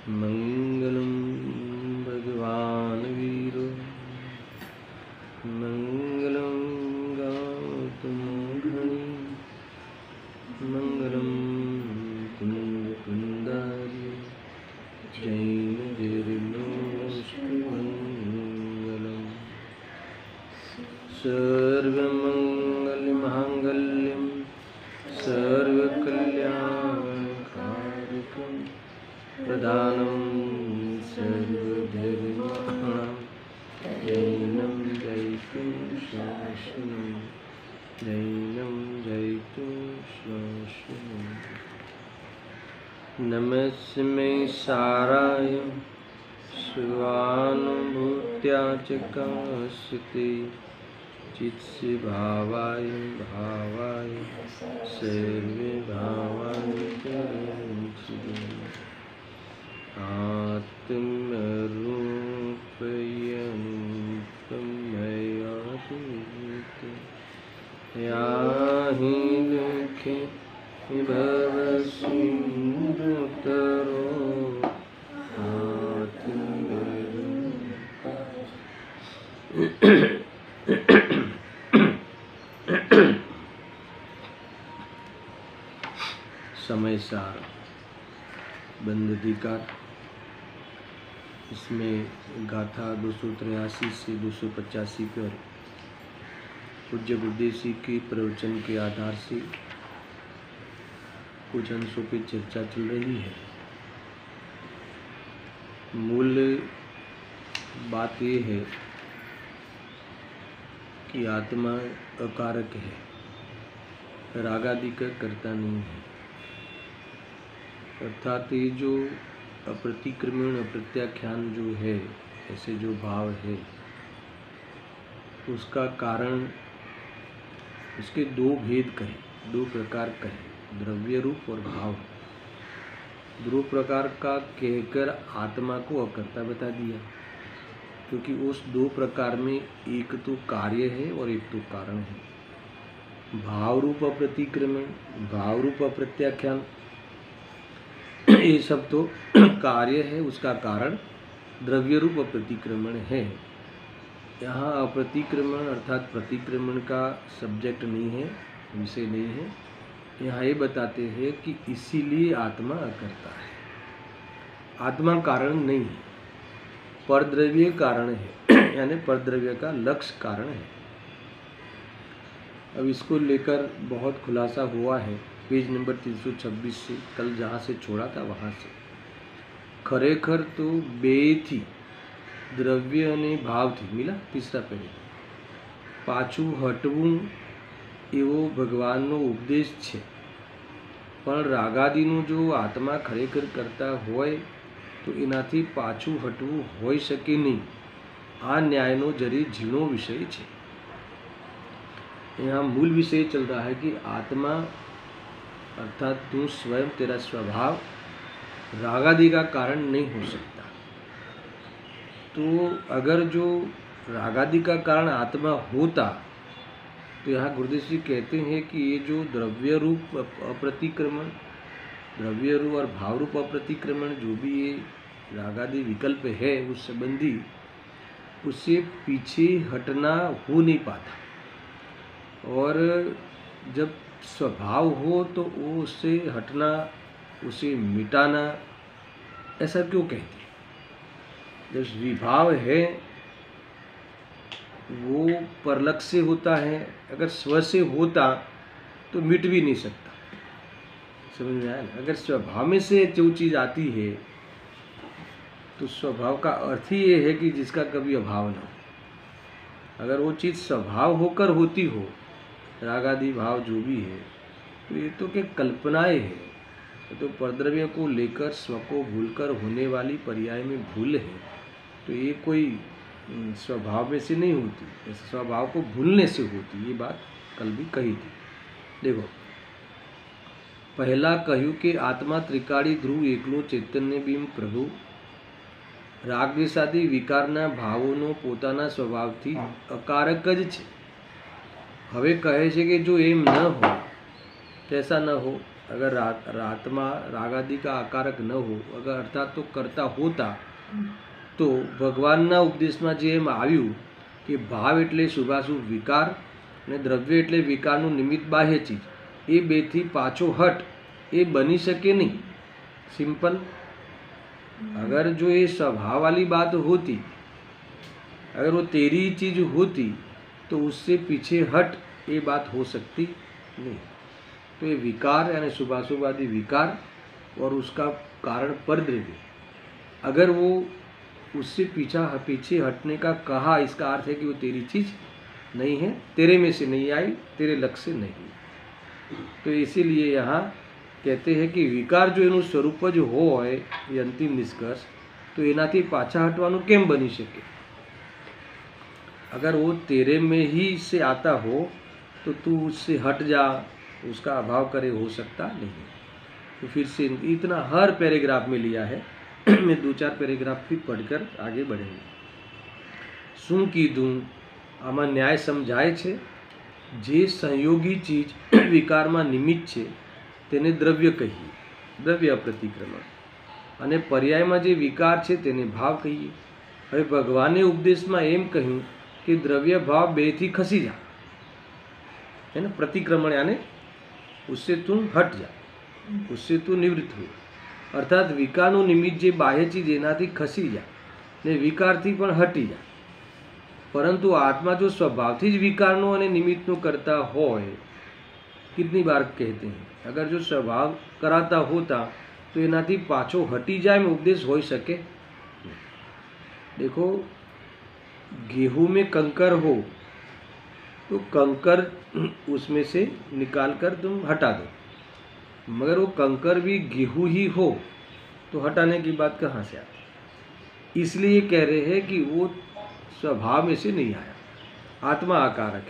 मंगलम भगवान वीरो मंगलम गौतमोघनी मंगलम कुंदकुंदारी जैन जीर्णोष्टमंगलम सर्वमंगलमांगल्यं सर्वकल्याणकारकं प्रदानं सर्वधर्माणां जैनं जयतु शासनं जैनं जयतु शासनं नमस्मे साराय शिवानुभूत्या च काश्यते चित्से भावाय भावाय सर्वे भावान्तरञ्चिते आत्मरूपयन्तं मयातीत याहि दुःखे भवसिन्धुतरो समय सार बंद अधिकार। इसमें गाथा 283 से 285 पर पूज्य गुरुदेव जी के प्रवचन के आधार से कुछ अंशों की चर्चा चल रही है। मूल बात ये है कि आत्मा अकारक है, रागादि का कर्ता नहीं है। अर्थात ये जो अप्रतिक्रमण अप्रत्याख्यान जो है, ऐसे जो भाव है, उसका कारण उसके दो भेद कहें, दो प्रकार कहें, द्रव्य रूप और भाव। दो प्रकार का कहकर आत्मा को अकर्ता बता दिया, क्योंकि उस दो प्रकार में एक तो कार्य है और एक तो कारण है। भाव रूप अप्रतिक्रमण, भाव रूप अप्रत्याख्यान, ये सब तो कार्य है, उसका कारण द्रव्य रूप अप्रतिक्रमण है। यहाँ अप्रतिक्रमण अर्थात प्रतिक्रमण का सब्जेक्ट नहीं है, विषय नहीं है। यहाँ ये बताते हैं कि इसीलिए आत्मा अकर्ता है। आत्मा कारण नहीं है, परद्रव्य कारण है, यानी परद्रव्य का लक्ष्य कारण है। अब इसको लेकर बहुत खुलासा हुआ है पेज नंबर 326 से, कल जहाँ से छोड़ा था वहाँ से। खरेखर तो बे थी, द्रव्य અને भाव थी, मिला तीसरा पेज। पाछू हटવું એવો ભગવાનનો ઉપદેશ છે, પણ રાગાદિનું જો આત્મા ખરેખર કરતા હોય તો એનાથી પાછું હટવું હોઈ શકે નહીં। આ ન્યાયનો જરી ઝીણો વિષય છે। यहाँ मूल विषय चल रहा है कि आत्मा अर्थात तू स्वयं, तेरा स्वभाव रागादि का कारण नहीं हो सकता। तो अगर जो रागादि का कारण आत्मा होता तो यहाँ गुरुदेव जी कहते हैं कि ये जो द्रव्य रूप अप्रतिक्रमण, द्रव्य रूप और भाव रूप अप्रतिक्रमण, जो भी ये रागादि विकल्प है उस संबंधी, उससे पीछे हटना हो नहीं पाता। और जब स्वभाव हो तो वो उससे हटना, उसे मिटाना, ऐसा क्यों कहते हैं? जब विभाव है वो परलक्ष से होता है, अगर स्व से होता तो मिट भी नहीं सकता। समझ में आया ना? अगर स्वभाव में से जो चीज़ आती है तो स्वभाव का अर्थ ही ये है कि जिसका कभी अभाव ना हो। अगर वो चीज़ स्वभाव होकर होती हो, रागादि भाव जो भी है, तो ये तो क्या कल्पनाएं है, तो परद्रव्य को लेकर स्व को भूलकर होने वाली पर्याय में भूल है। तो ये कोई स्वभाव में से नहीं होती, स्वभाव को भूलने से होती। ये बात कल भी कही थी। देखो, पहला कहूँ कि आत्मा त्रिकाળી ધ્રુવ એકલો ચૈતન્ય બીમ પ્રભુ રાગદ્વેષાદિ વિકારના ભાવોનો પોતાના સ્વભાવથી અકારક જ છે। હવે કહે છે કે જો એમ ન હોય, कैसा न हो, अगर आत्मा रागादि का आकारक न हो, अगर अर्थात तो करता होता तो ભગવાનના ઉપદેશમાં જે એમ આવ્યું કે ભાવ એટલે શુભાશુભ વિકાર અને દ્રવ્ય એટલે વિકારનું નિમિત્ત બાહ્ય ચીજ, એ બેથી પાછો હટ એ બની શકે નહીં. સિंपल. अगर जो ये स्वभाव वाली बात होती, अगर वो तेरी चीज होती तो उससे पीछे हट ये बात हो सकती नहीं. तो ये विकार यानी शुभाशुभ आदि विकार और उसका कारण परद्रव्य, अगर वो उससे पीछे हटने का कहा, इसका अर्थ है कि वो तेरी चीज नहीं है, तेरे में से नहीं आई, तेरे लक्ष्य से नहीं. तो इसीलिए यहाँ कहते हैं कि विकार जो एનું સ્વરૂપ જ હોય એ અંતિમ નિષ્કર્ષ, तो એનાથી પાછા હટવાનું કેમ બની શકે? अगर वो तेरे में ही से आता हो तो तू उससे हट जा, उसका अभाव करे, हो सकता नहीं. तो फिर से इतना हर पैराग्राफ में लिया है. मैं 2-4 पैराग्राफ फिर पढ़कर आगे बढ़ेंगे. શું કીધું? આમાં ન્યાય સમજાય છે. જે સંયોગી ચીજ વિકારમાં નિમિત્ત છે તેને દ્રવ્ય કહીએ, દ્રવ્ય અપ્રતિક્રમણ. અને પર્યાયમાં જે વિકાર છે તેને ભાવ કહીએ. હવે ભગવાને ઉપદેશમાં એમ કહ્યું કે દ્રવ્ય ભાવ બેથી ખસી જા, है ना, प्रतिक्रमण यानी उससे तू हट जा, उससे तू निवृत्त हो. अर्थात विकारનું નિમિત્ત જે બાહ્ય ચીજ એનાથી ખસી જા ને વિકારથી પણ હટી જા. પરંતુ આત્મા જો સ્વભાવથી જ વિકારનો અને નિમિત્તનો કરતા હોય, कितनी बार कहते हैं, अगर जो स्वभाव कराता होता तो एनाથી પાછો હટી જાય में उपदेश हो सके. देखो, गेहूं में कंकर हो तो कंकर उसमें से निकाल कर तुम हटा दो, मगर वो कंकर भी गेहूं ही हो तो हटाने की बात कहाँ से आती? इसलिए कह रहे हैं कि वो स्वभाव में से नहीं आया, आत्मा आकारक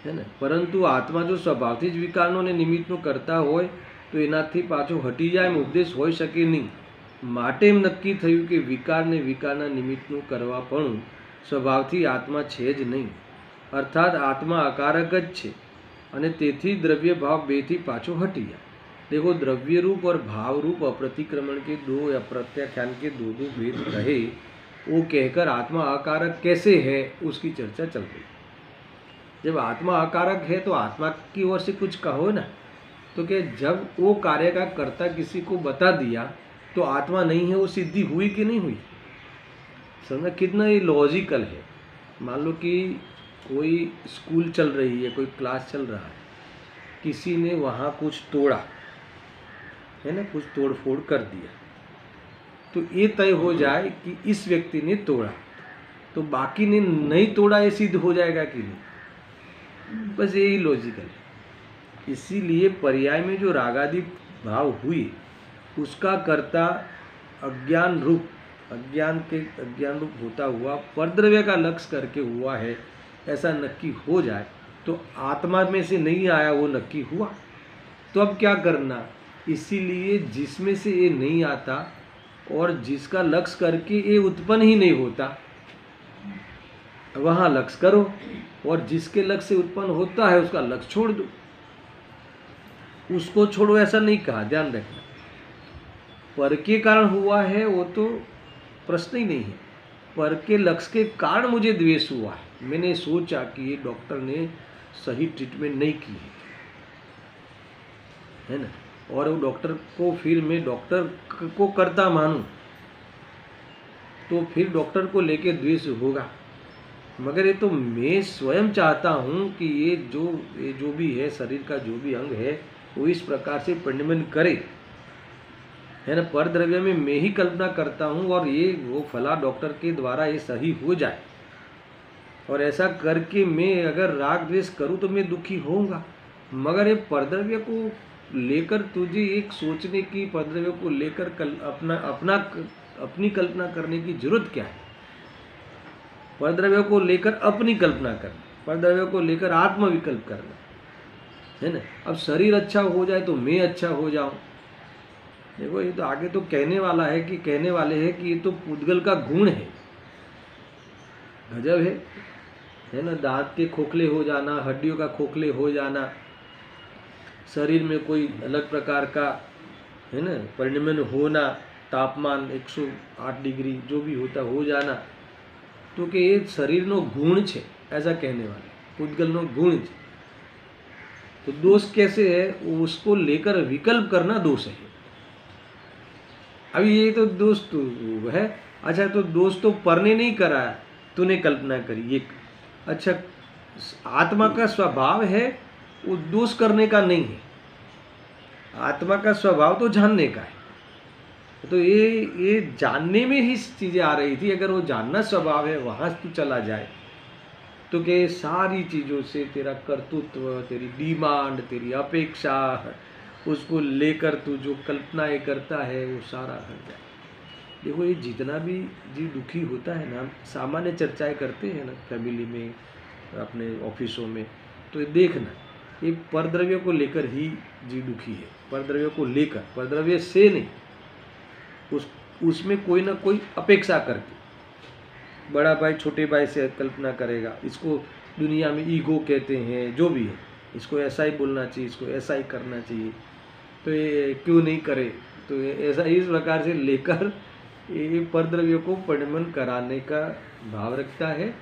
है ना. परंतु आत्मा जो स्वभावથી જ વિકારનો અને નિમિત્તનો કરતા હોય તો એનાથી પાછો હટી જાય એમ ઉપદેશ હોઈ શકે નહીં. માટે એમ નક્કી થયું કે વિકારને વિકારના નિમિત્તનું કરવા પણ સ્વભાવથી આત્મા છે જ નહીં, અર્થાત આત્મા આકારક જ છે અને તેથી દ્રવ્ય ભાવ બેથી પાછો हटी જાય. देखो, द्रव्य रूप और भाव रूप अप्रतिक्रमण के दो या प्रत्याख्यान के दो भेद कहे, वो कहकर आत्मा आकारक कैसे है उसकी चर्चा चल रही. जब आत्मा आकारक है तो आत्मा की ओर से कुछ कहो ना, तो क्या जब वो कार्य का कर्ता किसी को बता दिया तो आत्मा नहीं है, वो सिद्धि हुई कि नहीं हुई? समझना कितना ये लॉजिकल है. मान लो कि कोई स्कूल चल रही है, कोई क्लास चल रहा है, किसी ने वहाँ कुछ तोड़ा है ना, कुछ तोड़ फोड़ कर दिया, तो ये तय हो जाए कि इस व्यक्ति ने तोड़ा, तो बाकी ने नहीं तोड़ा ये सिद्ध हो जाएगा कि नहीं? बस यही लॉजिकल है. इसीलिए पर्याय में जो रागादि भाव हुई उसका कर्ता अज्ञान रूप होता हुआ परद्रव्य का लक्ष्य करके हुआ है, ऐसा नक्की हो जाए तो आत्मा में से नहीं आया, वो नक्की हुआ. तो अब क्या करना? इसीलिए जिसमें से ये नहीं आता और जिसका लक्ष्य करके ये उत्पन्न ही नहीं होता, वहाँ लक्ष्य करो, और जिसके लक्ष्य से उत्पन्न होता है उसका लक्ष्य छोड़ दो. उसको छोड़ो ऐसा नहीं कहा, ध्यान रखना. पर के कारण हुआ है वो तो प्रश्न ही नहीं है. पर के लक्ष्य के कारण मुझे द्वेष हुआ है, मैंने सोचा कि ये डॉक्टर ने सही ट्रीटमेंट नहीं की है ना, और वो डॉक्टर को फिर मैं डॉक्टर को करता मानूं तो फिर डॉक्टर को लेके द्वेष होगा. मगर ये तो मैं स्वयं चाहता हूँ कि ये जो भी है, शरीर का जो भी अंग है वो इस प्रकार से परिणमन करे, है ना. पर द्रव्य में मैं ही कल्पना करता हूँ और ये वो फला डॉक्टर के द्वारा ये सही हो जाए, और ऐसा करके मैं अगर राग द्वेष करूँ तो मैं दुखी होऊंगा. मगर ये परद्रव्य को लेकर तुझे एक सोचने की, परद्रव्य को लेकर अपनी कल्पना करने की जरूरत क्या है? परद्रव्य को लेकर अपनी कल्पना करना, परद्रव्य को लेकर आत्मविकल्प करना, है ना. अब शरीर अच्छा हो जाए तो मैं अच्छा हो जाऊं. देखो, ये तो आगे तो कहने वाले हैं कि ये तो पुद्गल का गुण है, गजब है ना. दांत के खोखले हो जाना, हड्डियों का खोखले हो जाना, शरीर में कोई अलग प्रकार का है ना परिणमन होना, तापमान 108 डिग्री जो भी होता हो जाना, तो कि ये शरीरનો ગુણ છે ऐसा कहने वाले, पुद्गलનો गुण છે। तो दोष कैसे है, उसको लेकर विकल्प करना दोष है। अभी ये तो दोष तो है, अच्छा तो दोष तो परने नहीं करा, तूने कल्पना करी एक, अच्छा आत्मा का स्वभाव है वो दोष करने का नहीं है, आत्मा का स्वभाव तो जानने का है। तो ये जानने में ही चीज़ें आ रही थी। अगर वो जानना स्वभाव है वहाँ तू चला जाए तो कि सारी चीज़ों से तेरा कर्तृत्व, तेरी डिमांड, तेरी अपेक्षा, उसको लेकर तू जो कल्पनाएं करता है वो सारा हट जाए। देखो ये जितना भी जीव दुखी होता है ना, सामान्य चर्चाएं करते हैं ना फैमिली में, अपने ऑफिसों में, तो ये देखना ये परद्रव्य को लेकर ही जीव दुखी है, परद्रव्य को लेकर, परद्रव्य से नहीं, उसमें कोई ना कोई अपेक्षा करके, बड़ा भाई छोटे भाई से कल्पना करेगा, इसको दुनिया में ईगो कहते हैं, जो भी है, इसको ऐसा ही बोलना चाहिए, इसको ऐसा ही करना चाहिए, तो ये क्यों नहीं करे, तो ऐसा इस प्रकार से लेकर ये परद्रव्य को परिणमन कराने का भाव रखता है।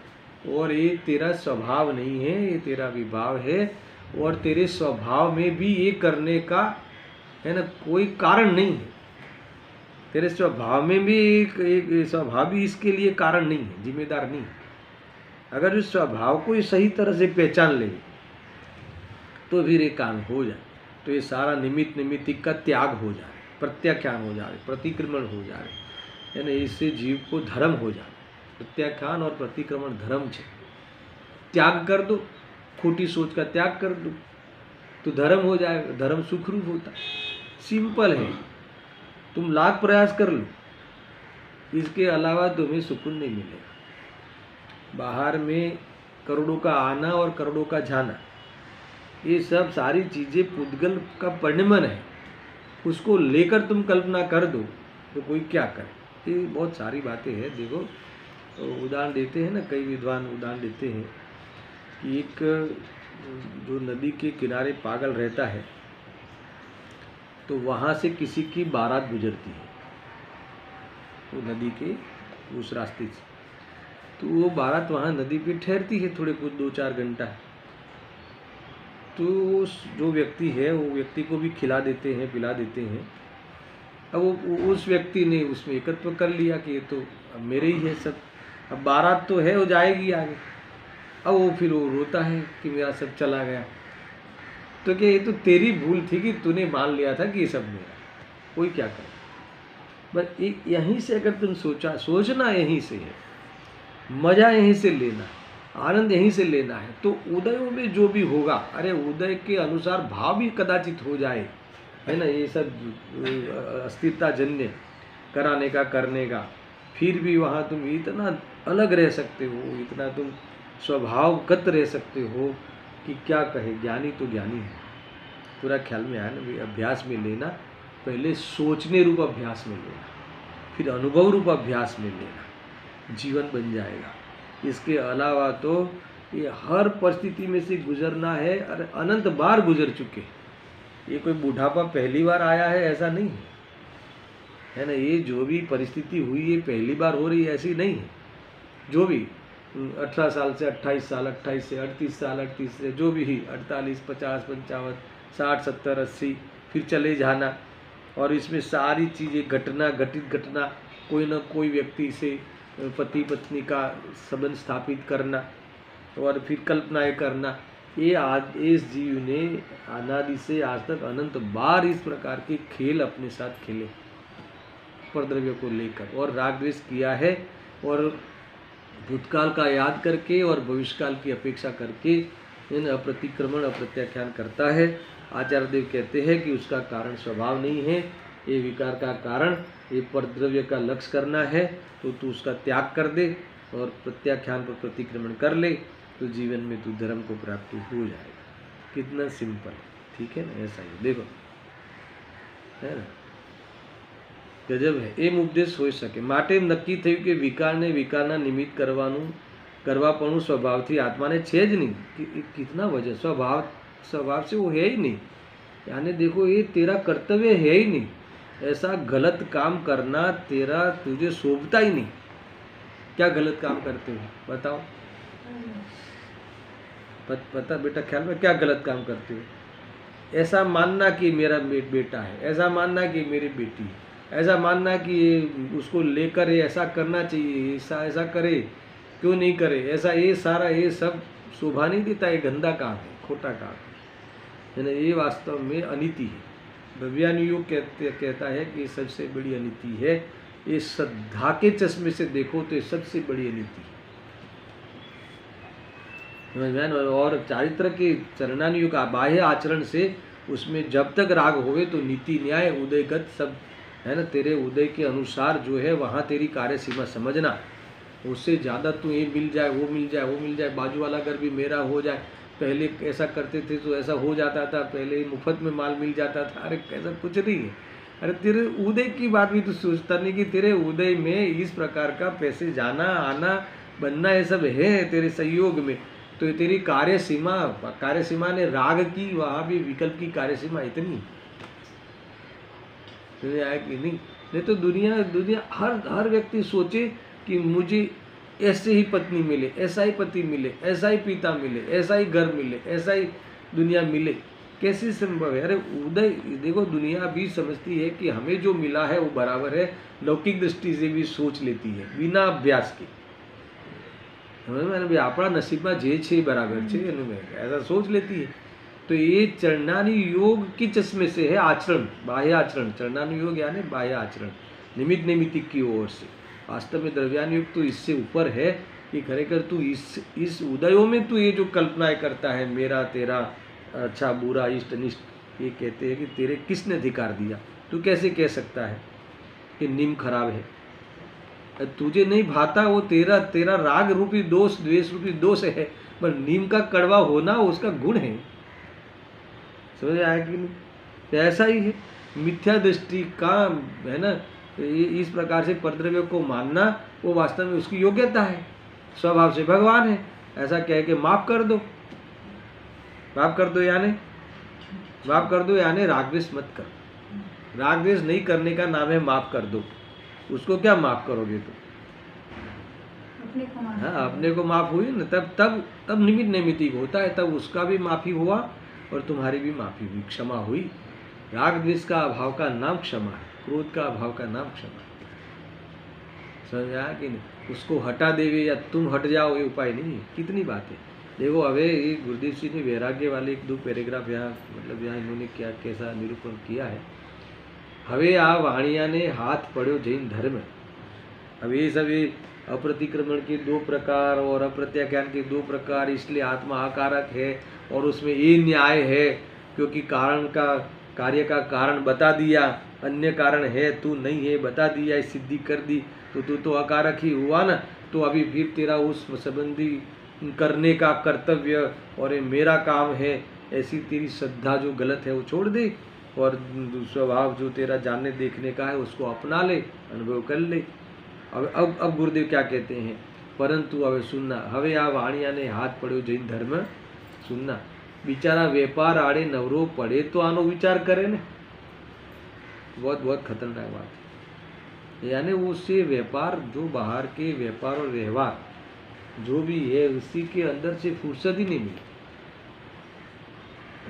और ये तेरा स्वभाव नहीं है, ये तेरा विभाव है, और तेरे स्वभाव में भी ये करने का है ना कोई कारण नहीं है, तेरे स्वभाव में भी एक स्वभाव भी इसके लिए कारण नहीं है, जिम्मेदार नहीं है। अगर उस स्वभाव को सही तरह से पहचान ले तो फिर ये काम हो जाए, तो ये सारा निमित्त का त्याग हो जाए, प्रत्याख्यान हो जाए, प्रतिक्रमण हो जाए, है ना, इससे जीव को धर्म हो जाए। प्रत्याख्यान और प्रतिक्रमण धर्म है, त्याग कर दो, खोटी सोच का त्याग कर दो तो धर्म हो जाए, धर्म सुखरूप होता, सिंपल है। तुम लाख प्रयास कर लो, इसके अलावा तुम्हें सुकून नहीं मिलेगा। बाहर में करोड़ों का आना और करोड़ों का जाना, ये सब सारी चीज़ें पुद्गल का परिणमन है, उसको लेकर तुम कल्पना कर दो तो कोई क्या करे। ये बहुत सारी बातें हैं। देखो उदाहरण देते हैं ना, कई विद्वान उदाहरण देते हैं कि एक जो नदी के किनारे पागल रहता है तो वहाँ से किसी की बारात गुजरती है, तो नदी के उस रास्ते से, तो वो बारात वहाँ नदी पे ठहरती है थोड़े कुछ 2-4 घंटा, तो उस जो व्यक्ति है वो व्यक्ति को भी खिला देते हैं, पिला देते हैं। अब वो उस व्यक्ति ने उसमें एकत्व कर लिया कि ये तो अब मेरे ही है सब, अब बारात तो है, वो जाएगी आगे। अब वो फिर वो रोता है कि मेरा सब चला गया, तो क्या ये तो तेरी भूल थी कि तूने मान लिया था कि ये सब मेरा, कोई क्या करे। बस यहीं से अगर तुम सोचना यहीं से है, मजा यहीं से लेना, आनंद यहीं से लेना है, तो उदयों में जो भी होगा, अरे उदय के अनुसार भाव भी कदाचित हो जाए, है ना, ये सब अस्थिरता जन्य कराने का करने का, फिर भी वहाँ तुम इतना अलग रह सकते हो, इतना तुम स्वभावगत रह सकते हो कि क्या कहे। ज्ञानी तो ज्ञानी है, पूरा ख्याल में आया ना। अभ्यास में लेना, पहले सोचने रूप अभ्यास में लेना, फिर अनुभव रूप अभ्यास में लेना, जीवन बन जाएगा। इसके अलावा तो ये हर परिस्थिति में से गुजरना है, अरे अनंत बार गुजर चुके, ये कोई बुढ़ापा पहली बार आया है ऐसा नहीं है ना। ये जो भी परिस्थिति हुई ये पहली बार हो रही है ऐसी नहीं है। जो भी 18 साल से 28 साल, 28 से 38 साल, 38 से जो भी 48, 50, 55, 60, 70, 80 फिर चले जाना, और इसमें सारी चीज़ें घटित घटना, कोई ना कोई व्यक्ति से पति पत्नी का संबंध स्थापित करना और फिर कल्पनाएं करना, ये आज इस जीव ने अनादि से आज तक अनंत बार इस प्रकार के खेल अपने साथ खेले परद्रव्य को लेकर, और राग द्वेष किया है, और भूतकाल का याद करके और भविष्यकाल की अपेक्षा करके इन अप्रतिक्रमण अप्रत्याख्यान करता है। आचार्य देव कहते हैं कि उसका कारण स्वभाव नहीं है, ये विकार का कारण ये परद्रव्य का लक्ष्य करना है, तो तू उसका त्याग कर दे और प्रत्याख्यान पर प्रतिक्रमण कर ले, तो जीवन में तू धर्म को प्राप्त हो जाएगा। कितना सिंपल, ठीक है ना, ऐसा ही देखो, है ना, गजब है। एम उपदेश हो सके માટે નક્કી થયું કે વિકારને વિકારના નિમિત્ત કરવાપણું સ્વભાવથી આત્માને છે જ નહીં। कितना वजह, स्वभाव से वो है ही नहीं, यानी देखो ये तेरा कर्तव्य है ही नहीं, ऐसा गलत काम करना तेरा तुझे शोभता ही नहीं। क्या गलत काम करते हो बताओ? पता बेटा, ख्याल में क्या गलत काम करते हो? ऐसा मानना कि मेरा बेटा है, ऐसा मानना कि मेरी बेटी है, ऐसा मानना कि उसको लेकर ऐसा करना चाहिए, ऐसा ऐसा करे, क्यों नहीं करे ऐसा, ये सारा ये सब शोभा नहीं देता, ये गंदा काम है, खोटा काम है ना। ये वास्तव में अनीति है। द्रव्यानुयोग कहता है कि सबसे बड़ी अनीति है। ये श्रद्धा के चश्मे से देखो तो ये सबसे बड़ी अनीति है। और चारित्र के चरणानुयोग बाह्य आचरण से उसमें जब तक राग होवे तो नीति न्याय उदयगत सब है ना, तेरे उदय के अनुसार जो है वहाँ तेरी कार्य सीमा समझना। उससे ज़्यादा तू ये मिल जाए, वो मिल जाए, वो मिल जाए, बाजू वाला घर भी मेरा हो जाए, पहले ऐसा करते थे तो ऐसा हो जाता था, पहले मुफ्त में माल मिल जाता था, अरे ऐसा कुछ नहीं है। अरे तेरे उदय की बात भी तो सोचता नहीं कि तेरे उदय में इस प्रकार का पैसे जाना आना बनना ये सब है तेरे सहयोग में। तो तेरी कार्य सीमा ने राग की, वहाँ भी विकल्प की कार्य सीमा इतनी है कि नहीं तो दुनिया हर व्यक्ति सोचे कि मुझे ऐसे ही पत्नी मिले, ऐसा ही पति मिले, ऐसा ही पिता मिले, ऐसा ही घर मिले, ऐसा ही दुनिया मिले, कैसे संभव है? अरे उदय देखो, दुनिया भी समझती है कि हमें जो मिला है वो बराबर है, लौकिक दृष्टि से भी सोच लेती है बिना अभ्यास के। मैंने अपना नसीब में जे छे बराबर छे, ऐसा सोच लेती है। तो ये चरणानुयोग की चश्मे से है आचरण, बाह्य आचरण। चरणानुयोग यानी बाह्य आचरण, निमित्त नैमित्तिक की ओर से। वास्तव में द्रव्यानुयोग तो इससे ऊपर है कि खरेखर तू इस उदयों में तू ये जो कल्पनाएं करता है, मेरा तेरा, अच्छा बुरा इष्ट अनिष्ट, ये कहते हैं कि तेरे किसने अधिकार दिया? तू कैसे कह सकता है कि नीम खराब है? तुझे नहीं भाता वो तेरा राग रूपी दोष, द्वेष रूपी दोष है, पर नीम का कड़वा होना उसका गुण है। समझ आया कि नहीं? तो ऐसा ही है मिथ्या दृष्टि का, है ना, इस प्रकार से परद्रव्य को मानना वो वास्तव में उसकी योग्यता है, स्वभाव से भगवान है। ऐसा कह के माफ कर दो, माफ कर दो यानी राग द्वेष मत करो। राग द्वेष नहीं करने का नाम है माफ कर दो। उसको क्या माफ करोगे तुम? हाँ, अपने को माफ हुई ना, तब निमित्त नैमित्तिक होता है, तब उसका भी माफी हुआ और तुम्हारी भी माफी हुई, क्षमा हुई। राग द्वेष का अभाव का नाम क्षमा है, क्रोध का अभाव का नाम क्षमा है। समझ आया कि नहीं? उसको हटा देवे या तुम हट जाओ, ये उपाय नहीं है। कितनी बात है देखो। अबे ये गुरुदेव जी ने वैराग्य वाले 1-2 पैराग्राफ यहाँ मतलब यहाँ इन्होंने क्या कैसा निरूपण किया है। हवे आ वाणिया ने हाथ पड़ो जैन धर्म। अब ये सब ये अप्रतिक्रमण के 2 प्रकार और अप्रत्याख्यान के 2 प्रकार, इसलिए आत्मा आकारक है और उसमें ये न्याय है क्योंकि कार्य का कारण बता दिया, अन्य कारण है तू नहीं है बता दिया, सिद्धि कर दी, तो तू तो अकारक ही हुआ ना। तो अभी फिर तेरा उस संबंधी करने का कर्तव्य और ये मेरा काम है, ऐसी तेरी श्रद्धा जो गलत है वो छोड़ दे और स्वभाव जो तेरा जानने देखने का है उसको अपना ले, अनुभव कर ले। अब गुरुदेव क्या कहते हैं? परंतु हवे सुनना, हवे आ वाणिया ने हाथ पड़ो जैन धर्म सुनना। बिचारा व्यापार आड़े नवरो पड़े तो आनो विचार करे ने। बहुत खतरनाक बात है। यानी उससे व्यापार, जो बाहर के व्यापार और व्यवहार जो भी है उसी के अंदर से फुर्सत ही नहीं मिली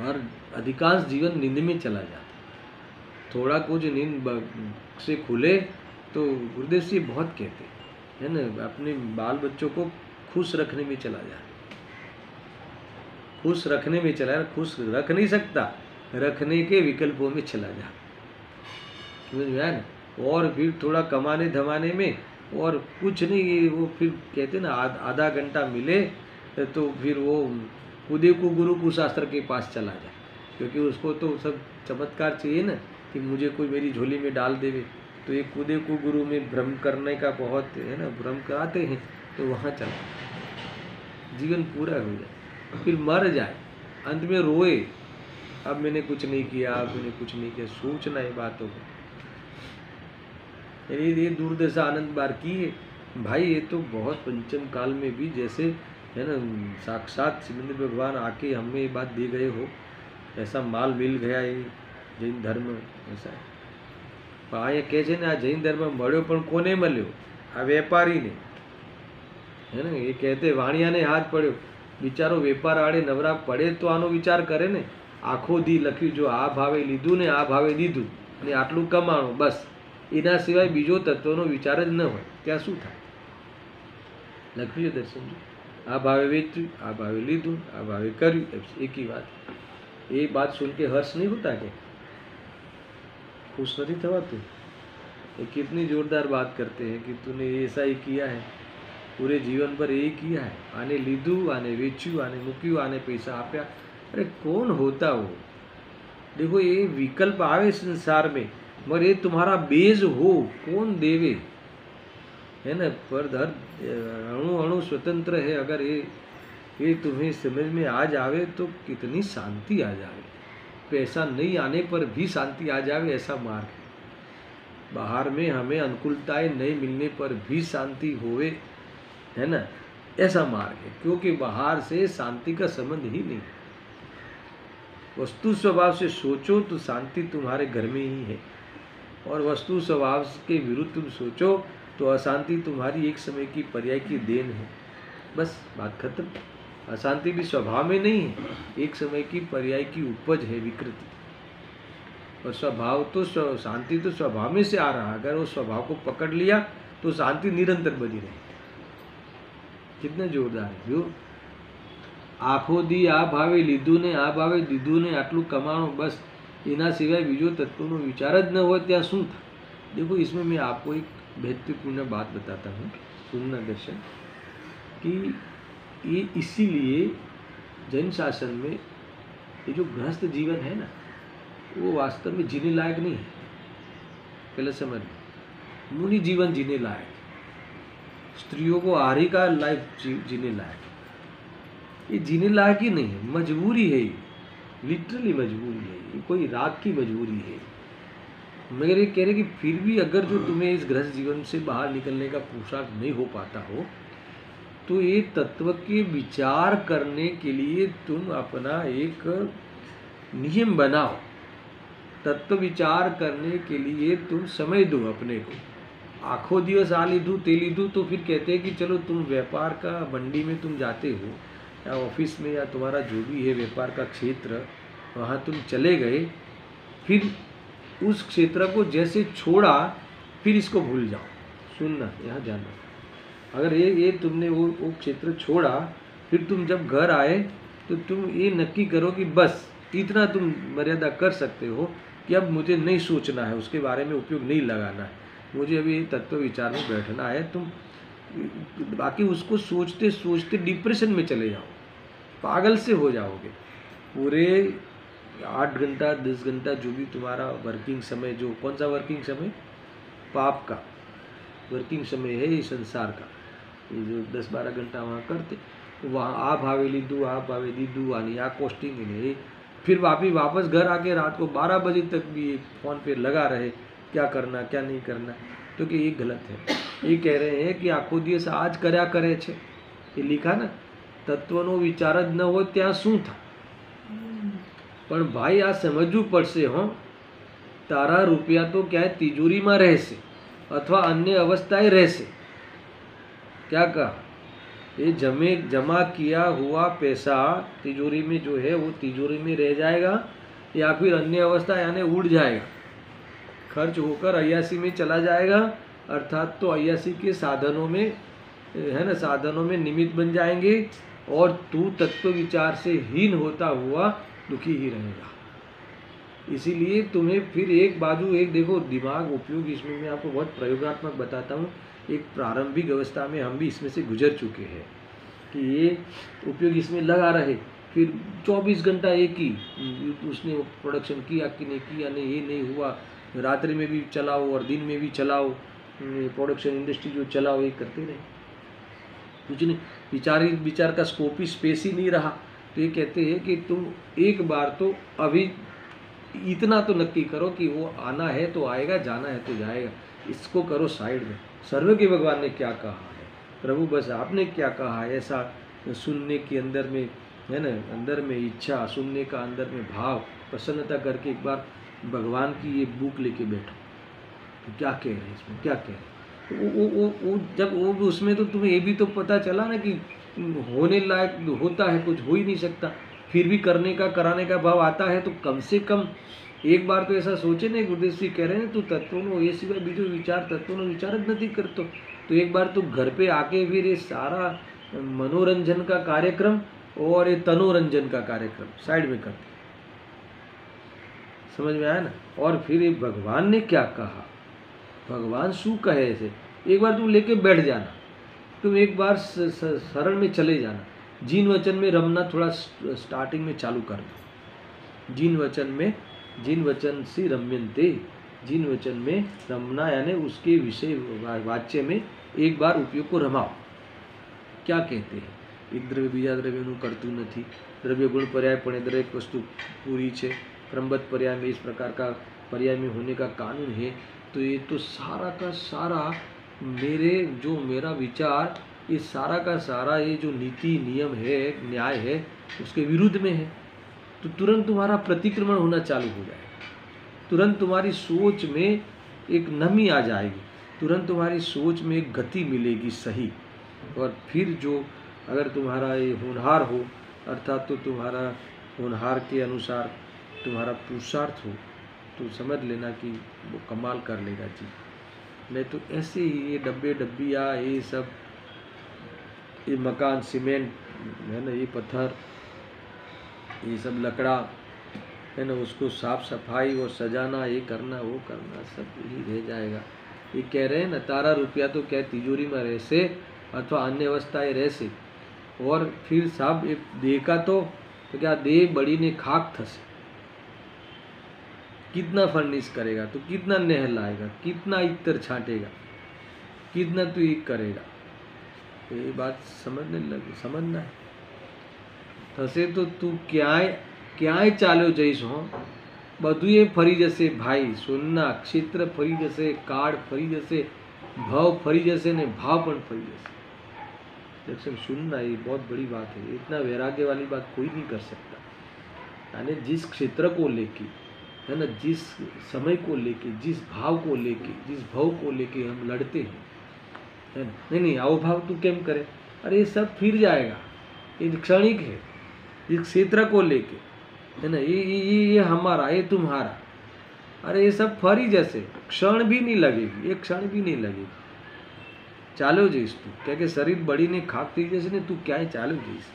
और अधिकांश जीवन नींद में चला जाता। थोड़ा कुछ नींद से खुले तो गुरुदेव जी बहुत कहते है ना, अपने बाल बच्चों को खुश रखने में चला जाए, खुश रखने में चला, खुश रख नहीं सकता, रखने के विकल्पों में चला जा, समझ में आया ना। और फिर थोड़ा कमाने धमाने में और कुछ नहीं, वो फिर कहते ना आधा घंटा मिले तो फिर वो खुदे को गुरु कुशास्त्र के पास चला जाए, क्योंकि उसको तो सब चमत्कार चाहिए ना कि मुझे कोई मेरी झोली में डाल देवे। तो ये खुदे को गुरु में भ्रम करने का बहुत है ना, भ्रम कराते हैं, तो वहाँ चला जीवन पूरा हो जाए, फिर मर जाए, अंत में रोए, अब मैंने कुछ नहीं किया, अब मैंने कुछ नहीं किया। सोचना है बातों को, ये दुर्दशा आनंद बार की है भाई। ये तो बहुत पंचम काल में भी जैसे है ना, साक्षात शिवेंद्र भगवान आके हमें ये बात दे गए हो ऐसा माल मिल गया એ જૈન ધર્મ ऐसा પણ અહીંયા કહે છે ને આ જૈન ધર્મ મળ્યો પણ કોને મળ્યો? આ વેપારીને, હે ને? એ કહેતે વાણિયાને હાથ પડ્યો, બિચારો વેપાર આડે નવરા પડે તો આનો વિચાર કરે ને. આખો દી લખ્યું, જો આ ભાવે લીધું ને આ ભાવે દીધું અને આટલું કમાણું, બસ એના સિવાય બીજો તત્વનો વિચાર જ ન હોય, ત્યાં શું થાય? લખ્યું છે દર્શનજી, આ ભાવે વેચ્યું, આ ભાવે લીધું, આ ભાવે કર્યું, એક ही बात. ये बात सुन के हर्ष नहीं होता क्या? खुश नहीं थवाતું? ये कितनी जोरदार बात करते हैं कि तूने ऐसा ही किया है, पूरे जीवन पर यही किया है. आने लीधું, आने વેચ્યું, आने મૂક્યું, आने पैसा આપ્યા. अरे कौन होता वो? देखो ये विकल्प आवे संसार में, मगर ये तुम्हारा बेज हो, कौन देवे, है ना? पर हर अणु अणु स्वतंत्र है. अगर ये तुम्हें समझ में आ जावे तो कितनी शांति आ जावे. पैसा नहीं आने पर भी शांति आ जावे, ऐसा मार्ग है. बाहर में हमें अनुकूलताएं नहीं मिलने पर भी शांति होवे, है ना? ऐसा मार्ग है. क्योंकि बाहर से शांति का संबंध ही नहीं. वस्तु स्वभाव से सोचो तो शांति तुम्हारे घर में ही है, और वस्तु स्वभाव के विरुद्ध तुम सोचो तो अशांति तुम्हारी एक समय की पर्याय की देन है. बस बात खत्म. अशांति भी स्वभाव में नहीं है, एक समय की पर्याय की उपज है, विकृति. और स्वभाव तो शांति तो स्वभाव में से आ रहा. अगर वो स्वभाव को पकड़ लिया तो शांति निरंतर बनी रहे. कितना जोरदार है. जो આખો દી આ ભાવે લીધું ને આ ભાવે દીધું ને આટલું કમાણું, બસ એના સિવાય બીજો તત્વનો વિચાર જ ન હોય, ત્યાં શું થાય? देखो इसमें मैं आपको एक महत्वपूर्ण बात बताता हूँ, सुनना दर्शन, कि ये इसीलिए जैन शासन में ये जो गृहस्थ जीवन है ना, वो वास्तव में जीने लायक नहीं है. पहले समझ, मुनि जीवन जीने लायक, स्त्रियों को आरी का लाइफ जीने लायक. ये जीने लायक ही नहीं है, मजबूरी है. ये लिटरली मजबूरी है, ये कोई रात की मजबूरी है. मगर ये कह रहे कि फिर भी अगर जो तुम्हें इस गृहस्थ जीवन से बाहर निकलने का पुरुषार्थ नहीं हो पाता हो, तो ये तत्व के विचार करने के लिए तुम अपना एक नियम बनाओ. तत्व विचार करने के लिए तुम समय दो अपने को. आखों दिवस आ लीधु ते लीधु, तो फिर कहते हैं कि चलो तुम व्यापार का मंडी में तुम जाते हो, या ऑफिस में, या तुम्हारा जो भी है व्यापार का क्षेत्र, वहाँ तुम चले गए, फिर उस क्षेत्र को जैसे छोड़ा फिर इसको भूल जाओ. सुनना, यहाँ जाना. अगर ये तुमने वो क्षेत्र छोड़ा, फिर तुम जब घर आए तो तुम ये नक्की करो कि बस इतना तुम मर्यादा कर सकते हो कि अब मुझे नहीं सोचना है, उसके बारे में उपयोग नहीं लगाना है, मुझे अभी तत्व विचार में बैठना है. तुम बाकी उसको सोचते सोचते डिप्रेशन में चले जाओ, पागल से हो जाओगे. पूरे 8 घंटा 10 घंटा जो भी तुम्हारा वर्किंग समय, जो कौन सा वर्किंग समय, पाप का वर्किंग समय है ये संसार का, ये जो 10-12 घंटा वहाँ करते, वहाँ आ भावे लीधु आ भावे दीधु आनी आ कोस्टिंग नहीं. फिर वापस घर आके रात को 12 बजे तक भी फ़ोन पे लगा रहे, क्या करना क्या नहीं करना. तो कि ये गलत है. ये कह रहे हैं कि आखो दिवस आज કર્યા કરે છે, ये लिखा ना, तत्वનો विचार જ न हो ત્યાં શું થાય? પણ ભાઈ આ સમજવું પડશે. હો, તારા રૂપિયા તો ક્યાંય તિજોરીમાં રહેશે અથવા अन्य अवस्थाएं રહેશે. क्या कहा? ये जमा किया हुआ पैसा तिजोरी में जो है वो तिजोरी में रह जाएगा, या फिर अन्य अवस्था यानी उड़ जाएगा, खर्च होकर अय्यासी में चला जाएगा. अर्थात तो अय्यासी के साधनों में, है ना, साधनों में निमित्त बन जाएंगे, और तू तत्व विचार से हीन होता हुआ दुखी ही रहेगा. इसीलिए तुम्हें फिर एक बाजू, एक देखो दिमाग उपयोग, इसमें मैं आपको बहुत प्रयोगात्मक बताता हूँ. एक प्रारंभिक अवस्था में हम भी इसमें से गुजर चुके हैं कि ये उपयोग इसमें लगा रहे, फिर 24 घंटा एक ही उसने प्रोडक्शन किया कि नहीं किया, नहीं ये नहीं हुआ, रात्रि में भी चलाओ और दिन में भी चलाओ, प्रोडक्शन इंडस्ट्री जो चलाओ, ये करते रहे. कुछ नहीं, विचार का स्कोप ही स्पेस ही नहीं रहा. तो ये कहते हैं कि तुम एक बार तो अभी इतना तो नक्की करो कि वो आना है तो आएगा, जाना है तो जाएगा. इसको करो साइड में. सर्वज्ञ भगवान ने क्या कहा है, प्रभु बस आपने क्या कहा है, ऐसा सुनने के अंदर में है ना, अंदर में इच्छा, सुनने का अंदर में भाव, प्रसन्नता करके एक बार भगवान की ये बुक लेके बैठो, तो क्या कह रहे हैं इसमें, क्या कह रहे हैं। तो वो जब वो उसमें तो तुम्हें ये भी तो पता चला ना कि होने लायक होता है कुछ, हो ही नहीं सकता, फिर भी करने का कराने का भाव आता है। तो कम से कम एक बार तो ऐसा सोचे ना, गुरुदेव जी कह रहे हैं तू तत्वों ये सिवाय बीजो विचार तत्वों विचार ज नहीं करतो, तो एक बार तू घर पे आके फिर ये सारा मनोरंजन का कार्यक्रम और ये तनोरंजन का कार्यक्रम साइड में करते, समझ में आया ना। और फिर ये भगवान ने क्या कहा, भगवान शू कहे ऐसे, एक बार तुम लेके बैठ जाना, तुम एक बार शरण में चले जाना, जिन वचन में रमना थोड़ा स्टार्टिंग में चालू कर दो। जिन वचन से रम्यन्ते, जिन वचन में रमना यानी उसके विषय वाच्य में एक बार उपयोग को रमाओ। क्या कहते हैं, एक द्रव्य बीजा द्रव्यનું करतु નથી, द्रव्य गुण पर्याय पण दरेक वस्तु पूरी है, क्रमबद्ध पर्याय में इस प्रकार का पर्याय में होने का कानून है। तो ये तो सारा का सारा मेरा विचार, ये सारा का सारा ये जो नीति नियम है, न्याय है, उसके विरुद्ध में है। तो तुरंत तुम्हारा प्रतिक्रमण होना चालू हो जाएगा, तुरंत तुम्हारी सोच में एक नमी आ जाएगी, तुरंत तुम्हारी सोच में एक गति मिलेगी सही। और फिर जो अगर तुम्हारा ये होनहार हो, अर्थात तो तुम्हारा होनहार के अनुसार तुम्हारा पुरुषार्थ हो, तो समझ लेना कि वो कमाल कर लेगा जी। नहीं तो ऐसे ही ये डब्बे डब्बिया, ये सब, ये मकान सीमेंट है ना, ये पत्थर, ये सब लकड़ा है ना, उसको साफ सफाई और सजाना, ये करना वो करना, सब यही रह जाएगा। ये कह रहे हैं ना, तारा रुपया तो क्या तिजोरी में रहसे अथवा अन्य अवस्थाएं रहसे, और फिर साहब ये देह का तो क्या देह बड़ी ने खाक थसे, कितना फर्निश करेगा तो कितना नहलाएगा, कितना इत्र छांटेगा, कितना तू एक करेगा। तो ये बात समझना है। थसे तो तू क्यांय चाल्यो जईस हो, બધું ફરી જશે ભાઈ, સોનના ક્ષેત્ર ફરી જશે, કાળ ફરી જશે, ભાવ ફરી जैसे ने भाव पण फरी जैसे। दर्शन सुनना ये बहुत बड़ी बात है, इतना वैराग्य वाली बात कोई नहीं कर सकता। यानी जिस क्षेत्र को लेके है ना, जिस समय को लेके, जिस भाव को लेके, जिस भाव को लेके हम लड़ते हैं, है ना, नहीं आओ भाव तू केम करे, अरे ये सब फिर जाएगा, ये क्षणिक है। इस क्षेत्र को लेके है ना, ये हमारा, ये तुम्हारा, अरे ये सब फरी जैसे, क्षण भी नहीं लगेगी, एक क्षण भी नहीं लगेगी। चालो जईस तू, क्या कि शरीर बड़ी ने खाक थी जैसे ने, तू क्या है चालो जईस।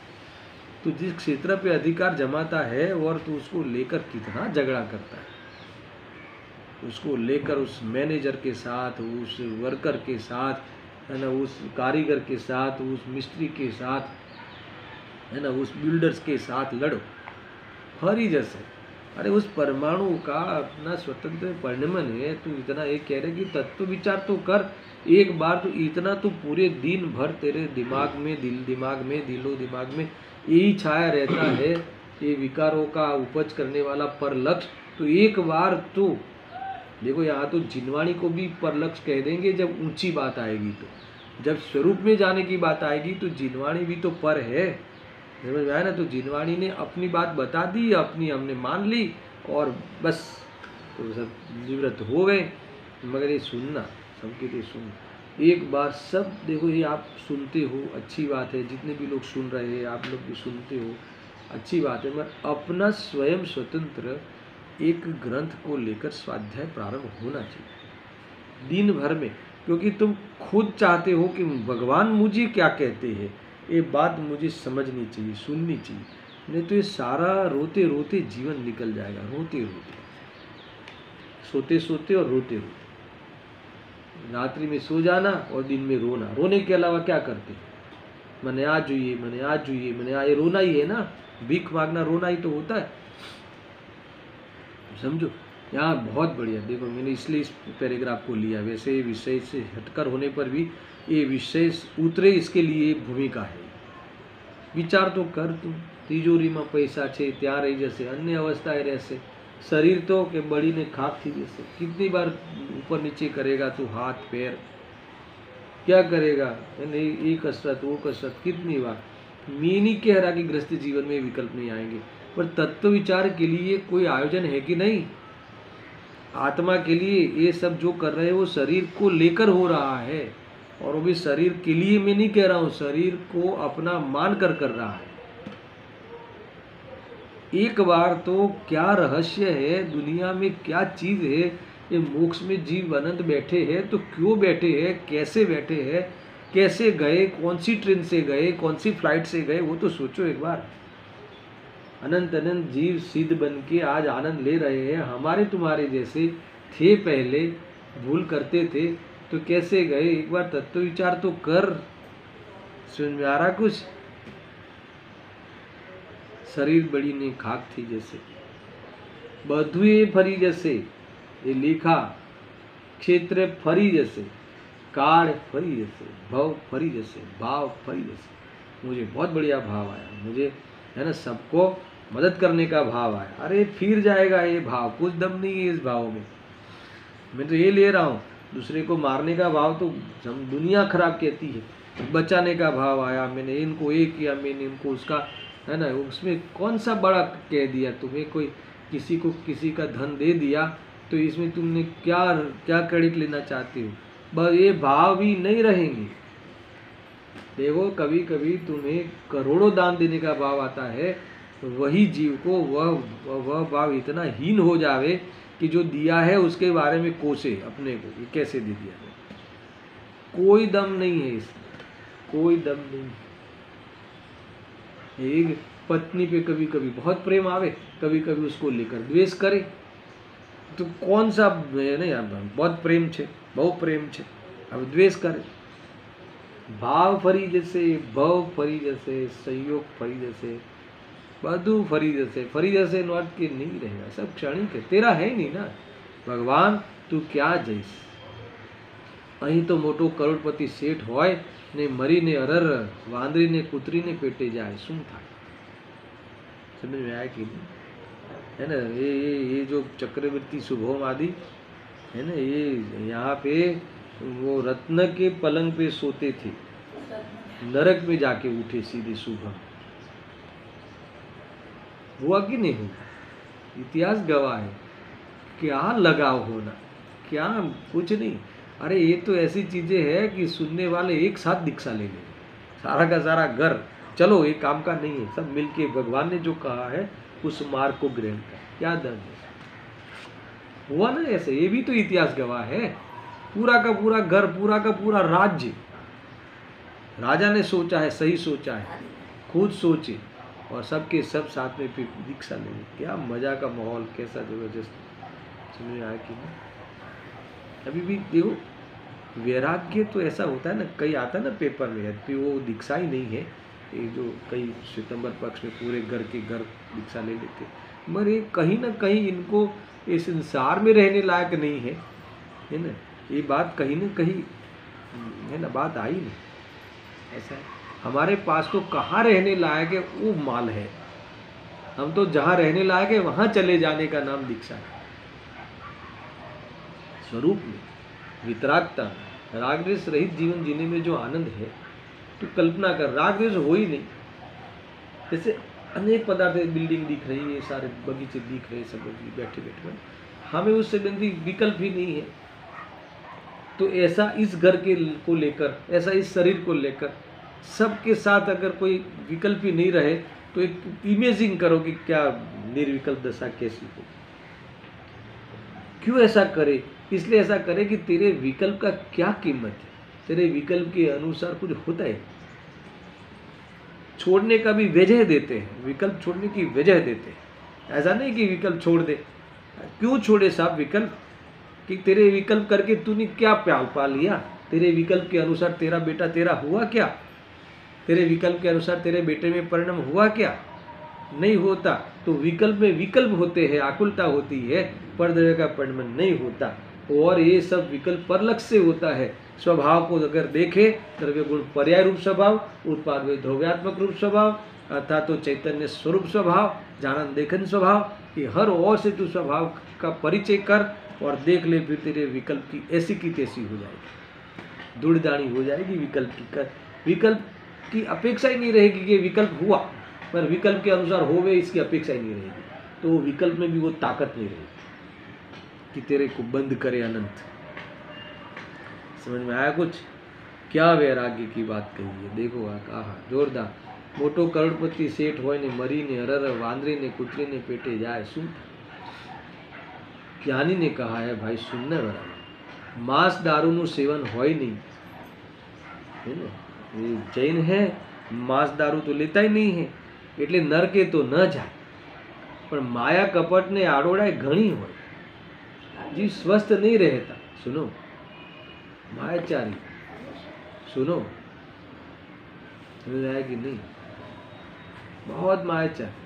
तू जिस क्षेत्र पे अधिकार जमाता है और तू उसको लेकर कितना झगड़ा करता है, उसको लेकर उस मैनेजर के साथ, उस वर्कर के साथ, है ना, उस कारीगर के साथ, उस मिस्त्री के साथ, है ना, उस बिल्डर्स के साथ लड़ो, फरी जैसे। अरे उस परमाणु का अपना स्वतंत्र परिणमन है, तू इतना एक कह रहे कि तत्व विचार तो कर एक बार, तो इतना तो पूरे दिन भर तेरे दिमाग में, दिलो दिमाग में यही छाया रहता है, ये विकारों का उपज करने वाला पर लक्ष्य। तो एक बार तो देखो, यहाँ तो जिनवाणी को भी पर लक्ष्य कह देंगे जब ऊंची बात आएगी, तो जब स्वरूप में जाने की बात आएगी तो जिनवाणी भी तो पर है, समझ में आया ना। तो जिनवाणी ने अपनी बात बता दी, अपनी हमने मान ली और बस तो सब निवृत्त हो गए। मगर ये सुनना, संकेत ये सुन, एक बार सब देखो, ये आप सुनते हो अच्छी बात है, जितने भी लोग सुन रहे हैं आप लोग भी सुनते हो अच्छी बात है, मगर अपना स्वयं स्वतंत्र एक ग्रंथ को लेकर स्वाध्याय प्रारंभ होना चाहिए दिन भर में, क्योंकि तुम खुद चाहते हो कि भगवान मुझे क्या कहते हैं, ये बात मुझे समझनी चाहिए, सुननी चाहिए, नहीं तो ये सारा रोते रोते जीवन निकल जाएगा, रोते रोते, सोते सोते और रोते रोते। रात्रि में सो जाना और दिन में रोना, रोने के अलावा क्या करते, मैंने आज जुइए, मैंने आज जुइए, मैंने आज, रोना ही है ना, भीख मांगना रोना ही तो होता है, समझो। यहाँ बहुत बढ़िया देखो, मैंने इसलिए इस पैराग्राफ को लिया, वैसे विषय से हटकर होने पर भी ये विषय उतरे, इसके लिए भूमिका है। विचार तो कर तू, तिजोरी में पैसा छे त्या रही जैसे, अन्य अवस्थाएं रहसे, शरीर तो के बड़ी ने खाक थी जैसे, कितनी बार ऊपर नीचे करेगा तू हाथ पैर, क्या करेगा, नहीं ये कसरत वो कसरत, कितनी बार। मैं नहीं कह रहा कि गृहस्थ जीवन में विकल्प नहीं आएंगे, पर तत्व विचार के लिए कोई आयोजन है कि नहीं? आत्मा के लिए ये सब जो कर रहे हैं वो शरीर को लेकर हो रहा है, और वो भी शरीर के लिए मैं नहीं कह रहा हूँ, शरीर को अपना मान कर रहा है। एक बार तो क्या रहस्य है दुनिया में, क्या चीज है ये मोक्ष में जीव अनंत बैठे हैं, तो क्यों बैठे हैं, कैसे बैठे हैं, कैसे गए, कौन सी ट्रेन से गए, कौन सी फ्लाइट से गए, वो तो सोचो एक बार। अनंत अनंत जीव सिद्ध बन के आज आनंद ले रहे हैं, हमारे तुम्हारे जैसे थे पहले, भूल करते थे तो कैसे गए, एक बार तत्व विचार तो कर। सुन में आ रहा कुछ? शरीर बड़ी ने खाक थी जैसे, बधुए फरी जैसे, ये लिखा क्षेत्र फरी जैसे, काल फरी जैसे, भव फरी जैसे, भाव फरी जैसे। मुझे बहुत बढ़िया भाव आया, मुझे है ना सबको मदद करने का भाव आया। अरे फिर जाएगा ये भाव, कुछ दम नहीं है इस भाव में। मैं तो ये ले रहा हूँ, दूसरे को मारने का भाव तो दुनिया खराब कहती है। बचाने का भाव आया, मैंने इनको ये किया, मैंने इनको उसका, है ना, उसमें कौन सा बड़ा कह दिया तुम्हें, कोई किसी को किसी का धन दे दिया तो इसमें तुमने क्या क्या क्रेडिट लेना चाहते हो? बस ये भाव भी नहीं रहेंगे। देखो कभी कभी तुम्हें करोड़ों दान देने का भाव आता है, वही जीव को वह भाव इतना हीन हो जावे कि जो दिया है उसके बारे में कोसे अपने को, ये कैसे दे दिया है। कोई दम नहीं है इसमें, कोई दम नहीं। एक पत्नी पे कभी कभी बहुत प्रेम आवे, कभी कभी उसको लेकर द्वेष करे, तो कौन सा नहीं, बहुत प्रेम छे, बहुत प्रेम छे, अब द्वेष करे। भाव फरी जैसे, भव फरी जैसे, संयोग फरी जैसे, બધું ફરી જશે નો अर्थ કે नहीं रहेगा, सब क्षणिक है, तेरा है नहीं ना भगवान, तू क्या जઈશ? અહીં તો મોટો કરોડપતિ શેઠ હોય ને મરીને અરર વાંદરીને કૂતરીને પેટે જાય, શું થાય? समझ में आया कि नहीं? है ना, ये जो चक्रवर्ती शुभम आदि है ना, ये यहाँ पे वो रत्न के पलंग पे सोते थे, नरक में जाके उठे सीधे शुभम। हुआ कि नहीं हुआ? इतिहास गवाह है। क्या लगाव होना, क्या कुछ नहीं। अरे ये तो ऐसी चीजें हैं कि सुनने वाले एक साथ दीक्षा ले लेंगे, सारा का सारा घर, चलो ये काम का नहीं है, सब मिलके भगवान ने जो कहा है उस मार्ग को ग्रहण कर, क्या दर्द है। हुआ ना ऐसे, ये भी तो इतिहास गवाह है। पूरा का पूरा घर, पूरा का पूरा राज्य, राजा ने सोचा है, सही सोचा है, खुद सोचे और सबके सब साथ में फिर दीक्षा लेंगे। क्या मजा का माहौल, कैसा जबरदस्त। समझ में आया कि नहीं? अभी भी देखो वैराग्य तो ऐसा होता है ना, कई आता है ना पेपर में, यदि वो दीक्षा ही नहीं है, ये जो कई सितंबर पक्ष में पूरे घर के घर दीक्षा ले लेते, मगर ये कहीं ना कहीं इनको इस संसार में रहने लायक नहीं है, है ना, ये बात कहीं ना कहीं है ना, बात आई नहीं। ऐसा है, हमारे पास तो कहाँ रहने लायक है वो माल है, हम तो जहाँ रहने लायक है वहाँ चले जाने का नाम दीक्षा है। स्वरूप में वितरागता, राग द्वेष रहित जीवन जीने में जो आनंद है, तो कल्पना कर, राग द्वेष हो ही नहीं। जैसे अनेक पदार्थ, बिल्डिंग दिख रही है, सारे बगीचे दिख रहे, सब बैठे बैठे, हमें उससे संबंधी विकल्प ही नहीं है। तो ऐसा इस घर के को लेकर, ऐसा इस शरीर को लेकर, सबके साथ अगर कोई विकल्प ही नहीं रहे, तो एक इमेजिन करो कि क्या निर्विकल्प दशा कैसी हो। क्यों ऐसा करे? इसलिए ऐसा करे कि तेरे विकल्प का क्या कीमत है, तेरे विकल्प के अनुसार कुछ होता है। छोड़ने का भी वजह देते हैं, विकल्प छोड़ने की वजह देते हैं। ऐसा नहीं कि विकल्प छोड़ दे। क्यों छोड़े साहब विकल्प? कि तेरे विकल्प करके तूने क्या प्याल पा लिया? तेरे विकल्प के अनुसार तेरा बेटा तेरा हुआ क्या? तेरे विकल्प के अनुसार तेरे बेटे में परिणाम हुआ क्या? नहीं होता। तो विकल्प में विकल्प होते हैं, आकुलता होती है, पर द्रव्य का परिणाम नहीं होता। और ये सब विकल्प परलक्ष से होता है। स्वभाव को अगर देखे, द्रव्य गुण पर्याय रूप स्वभाव, उत्पाद वे द्रव्यात्मक रूप स्वभाव, अर्थात तो चैतन्य स्वरूप स्वभाव, जानन देखन स्वभाव, ये हर ओर से तू स्वभाव का परिचय कर और देख ले, फिर तेरे विकल्प की ऐसी की तैसी हो जाएगी, दूरदानी हो जाएगी विकल्प की। कर विकल्प कि अपेक्षा ही नहीं रहेगी कि विकल्प हुआ, पर विकल्प के अनुसार हो गए इसकी अपेक्षा ही नहीं रहेगी, तो विकल्प में भी वो ताकत नहीं रहेगी कि तेरे को बंद करे अनंत। समझ में आया कुछ? क्या वैराग्य की बात कही है, देखो कहा जोरदार। मोटो करोड़पति सेठ होय ने मरी ने हरर वांदरी ने कुतरी ने पेटे जाए सुन। ज्ञानी ने कहा है भाई सुनने बराबर, मांस दारूનું સેવન હોય નહીં, है ना, ये जैन है, मांस दारू तो लेता ही नहीं है, એટલે નરકે તો ન જાય, પણ માયા કપટને આડોડાય ઘણી હોય, जीव स्वस्थ नहीं रहता। सुनो मायाचारी, सुनो समझ आया कि नहीं, बहुत मायाचारी।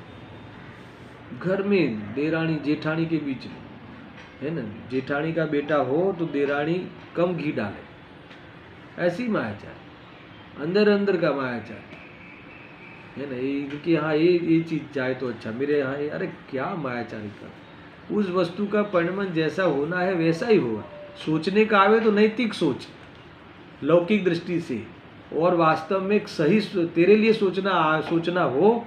घर में देरानी जेठानी के बीच में, है ना, जेठानी का बेटा हो तो देरानी कम घी डाले, ऐसी मायाचारी, अंदर अंदर का मायाचारी, है ना। इनके यहाँ ये चीज जाए तो अच्छा, मेरे यहाँ अरे क्या मायाचारी कर, उस वस्तु का परिणाम जैसा होना है वैसा ही होगा। सोचने का आवे तो नैतिक सोच, लौकिक दृष्टि से, और वास्तव में एक सही तेरे लिए सोचना हो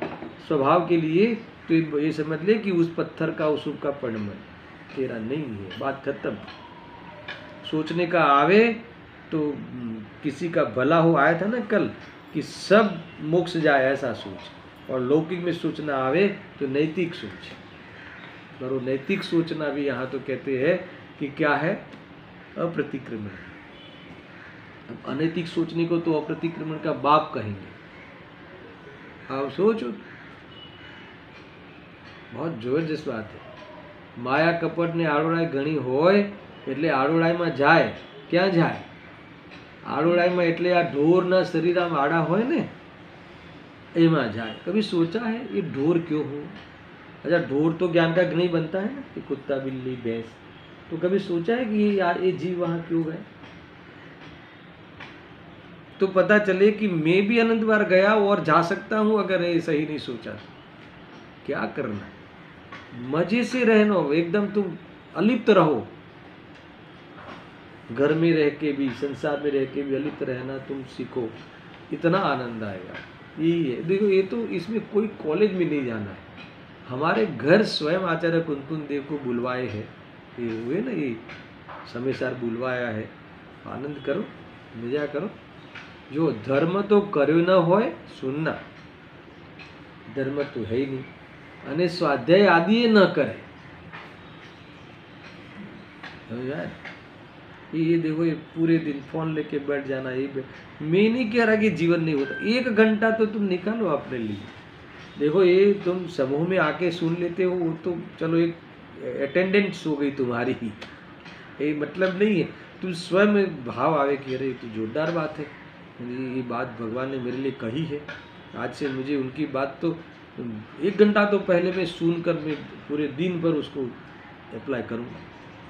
स्वभाव के लिए, तो ये समझ ले कि उस पत्थर का उस का परिणाम तेरा नहीं है, बात खत्म। सोचने का आवे तो किसी का भला हो, आया था ना कल कि सब मोक्ष जाए ऐसा सोच, और लौकिक में सोचना आवे तो नैतिक सोच। और वो नैतिक सोचना भी यहाँ तो कहते हैं कि क्या है, अप्रतिक्रमण। अब अनैतिक सोचने को तो अप्रतिक्रमण का बाप कहेंगे। आप सोचो, बहुत जबरदस्त बात है। माया कपट ने आड़ोड़ाई घणी होय એટલે આડોડાઈમાં જાય, ક્યાં જાય? આડોડાઈમાં એટલે આ ઢોરના શરીરમાં આડા હોય ને એમાં જાય। कभी सोचा है ये ढोर क्यों हो? अच्छा ढोर तो ज्ञान का नहीं बनता है ना, कि कुत्ता बिल्ली भैंस, तो कभी सोचा है कि यार ये जीव वहां क्यों गए? तो पता चले कि मैं भी अनंत बार गया और जा सकता हूं अगर ये सही नहीं सोचा। क्या करना, मजे से रहना, एकदम तुम अलिप्त रहो, घर में रह के भी, संसार में रह के भी अलिप्त रहना तुम सीखो, इतना आनंद आएगा। यही है, देखो ये तो इसमें कोई कॉलेज में नहीं जाना है, हमारे घर स्वयं आचार्य कुंतुन देव को बुलवाए है, ये हुए ना, ये समय सार बुलवाया है। आनंद करो, मजा करो। जो धर्म तो कर्यो न होय, सुनना धर्म तो है ही नहीं, अने स्वाध्याय आदि न करे। ये देखो ये पूरे दिन फोन लेके बैठ जाना, ये मैं नहीं कह रहा कि जीवन नहीं होता, 1 घंटा तो तुम निकालो अपने लिए। देखो ये तुम समूह में आके सुन लेते हो, वो तो चलो एक अटेंडेंस हो गई तुम्हारी ही, ये मतलब नहीं है। तुम स्वयं भाव आवे कि अरे तो जोरदार बात है, ये बात भगवान ने मेरे लिए कही है, आज से मुझे उनकी बात तो 1 घंटा तो पहले मैं सुनकर मैं पूरे दिन भर उसको अप्लाई करूँगा।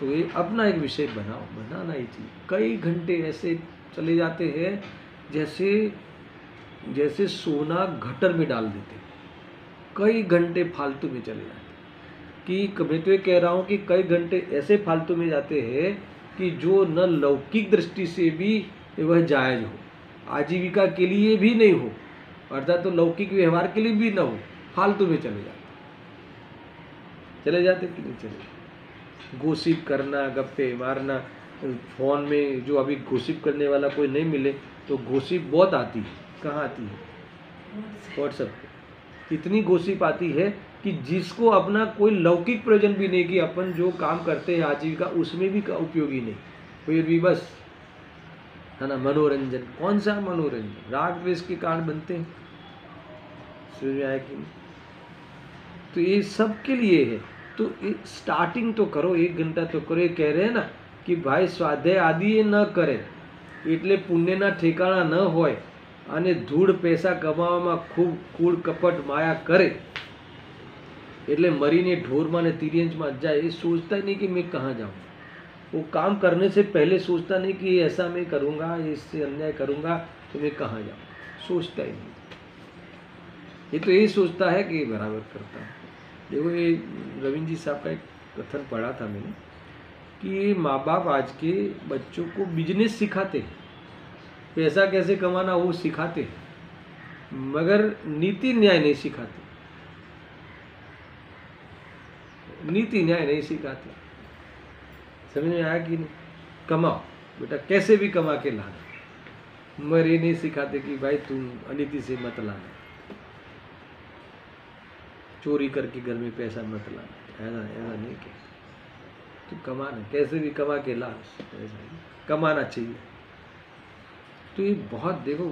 तो ये अपना एक विषय बनाओ, बनाना ही चाहिए। कई घंटे ऐसे चले जाते हैं जैसे जैसे सोना गटर में डाल देते, कई घंटे फालतू में चले जाते। कि मैं तो ये कह रहा हूँ कि कई घंटे ऐसे फालतू में जाते हैं कि जो न लौकिक दृष्टि से भी वह जायज हो, आजीविका के लिए भी नहीं हो, अर्थात तो लौकिक व्यवहार के लिए भी न हो, फालतू में चले जाते कि नहीं चले जाते। गोसिप करना, गप्पे मारना, फोन में जो अभी गोसिप करने वाला कोई नहीं मिले तो गोसिप बहुत आती है। कहाँ आती है? व्हाट्सएप पे इतनी गोसिप आती है कि जिसको अपना कोई लौकिक प्रयोजन भी नहीं, कि अपन जो काम करते हैं आजीविका उसमें भी उपयोगी नहीं, फिर भी बस है ना मनोरंजन। कौन सा मनोरंजन? राग द्वेष के कारण बनते हैं, समझ में आया कि नहीं? तो ये सब के लिए है। तो स्टार्टिंग तो करो, 1 घंटा तो करो। ये कह रहे हैं ना कि भाई स्वाध्याय आदि ये न करे એટલે પુણ્યના ઠેકાણા ન હોય અને ધૂળ પૈસા કમાવામાં ખૂબ કૂડ કપટ માયા કરે એટલે મરીને ઢોરમાં ને તિર્યંચમાં જાય। ये सोचता ही नहीं कि मैं कहाँ जाऊँ, वो काम करने से पहले सोचता नहीं कि ऐसा मैं करूँगा, इससे अन्याय करूँगा तो मैं कहाँ जाऊँ, सोचता ही नहीं। ये तो यही सोचता है कि बराबर करता हूँ। देखो ये रविंद्र जी साहब का एक कथन पढ़ा था मैंने कि माँ बाप आज के बच्चों को बिजनेस सिखाते हैं, पैसा कैसे कमाना वो सिखाते हैं, मगर नीति न्याय नहीं सिखाते, नीति न्याय नहीं सिखाते। समझ में आया कि नहीं? कमाओ बेटा, कैसे भी कमा के लाना, मगर ये नहीं सिखाते कि भाई तुम अनीति से मत लाना, चोरी करके घर में पैसा मत लाना, ऐसा ऐसा नहीं कहते। तो कमाना, कैसे भी कमा के ला, ऐसा नहीं, कमाना चाहिए। तो ये बहुत, देखो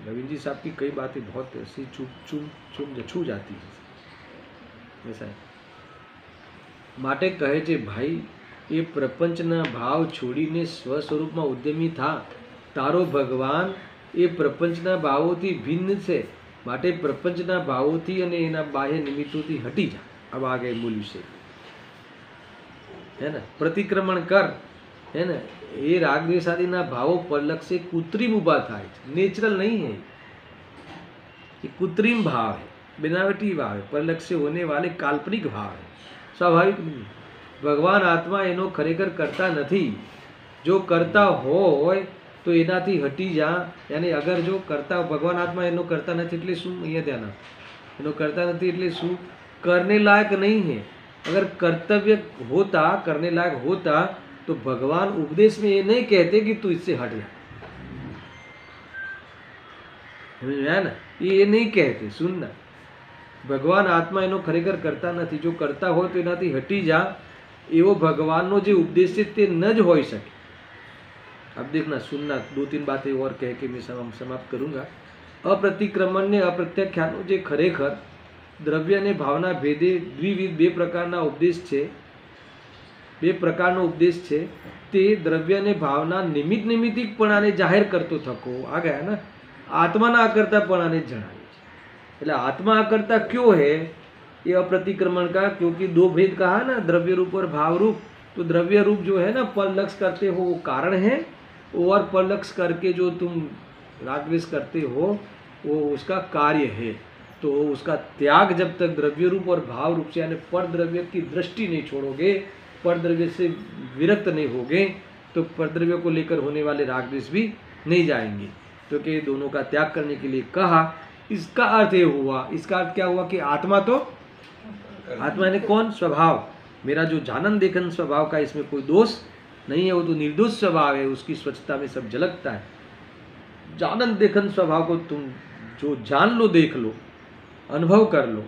नवीन जी साहब की कई बातें बहुत ऐसी छू जाती है, ऐसा है। માટે કહે છે ભાઈ, એ પ્રપંચના ભાવ છોડીને સ્વ સ્વરૂપમાં ઉદ્યમી થા, તારો ભગવાન એ પ્રપંચના ભાવોથી ભિન્ન છે, માટે પ્રપંચના ભાવોથી અને એના બાહ્ય નિમિત્તોથી હટી જા। अब आ गए मूल विषय, है ना। प्रतिक्रमण कर, है ना। ये राग द्वेष आदि ना भावों परलक्ष से कृत्रिम उभा थाय, नेचुरल नहीं है, ये कृत्रिम भाव है, बनावटी भाव है, परलक्ष से होने वाले काल्पनिक भाव है, स्वाभाविक नहीं। भगवान आत्मा एनो खरेखर करता नहीं, जो करता हो तो एनाथी हटी जा, यानी अगर जो करता भगवान आत्मा एनो करता नहीं એટલે શું, અહીંયા ધ્યાન આપો, એનો करता नहीं એટલે શું, करने लायक नहीं है। अगर कर्तव्य होता, करने लायक होता तो भगवान उपदेश में ये नहीं कहते कि तू इससे हट जा, समझ में आया ना। ये नहीं कहते, सुनना, भगवान आत्मा एनो खरेखर करता नहीं, जो करता हो तो एनाथी हटी जा, एवो भगवाननो जे उपदेश है ते न ज होई सके। अब देखना, सुनना, दो तीन बातें और कह के मैं समाप्त करूंगा। अप्रतिक्रमण ने अप्रत्याख्यानो जे खरेखर द्रव्य ने भावना भेदे द्विविध बे प्रकारना उपदेश छे, बे प्रकारनो उपदेश छे, ते द्रव्य ने भावना निमित्त निमित्तिकपणाने जाहिर करतो थको आ गया ना, आत्माना अकर्तापणाने जणावे छे। એટલે आत्मा अकर्ता क्यों है ये अप्रतिक्रमण का, क्योंकि दो भेद कहा ना, द्रव्य रूप और भाव रूप। तो द्रव्य रूप जो है ना परलक्ष करते हो वो कारण है, और परलक्ष करके जो तुम राग द्वेष करते हो वो उसका कार्य है। तो उसका त्याग जब तक द्रव्य रूप और भाव रूप से, यानी पर द्रव्य की दृष्टि नहीं छोड़ोगे, पर द्रव्य से विरक्त नहीं होगे, तो पर द्रव्य को लेकर होने वाले राग द्वेष भी नहीं जाएंगे। तो कि दोनों का त्याग करने के लिए कहा। इसका अर्थ ये हुआ, इसका अर्थ क्या हुआ कि आत्मा तो, आत्मा ने कौन, स्वभाव, मेरा जो जानन देखन स्वभाव का इसमें कोई दोष नहीं है, वो तो निर्दोष स्वभाव है, उसकी स्वच्छता में सब झलकता है। जानन देखन स्वभाव को तुम जो जान लो, देख लो, अनुभव कर लो,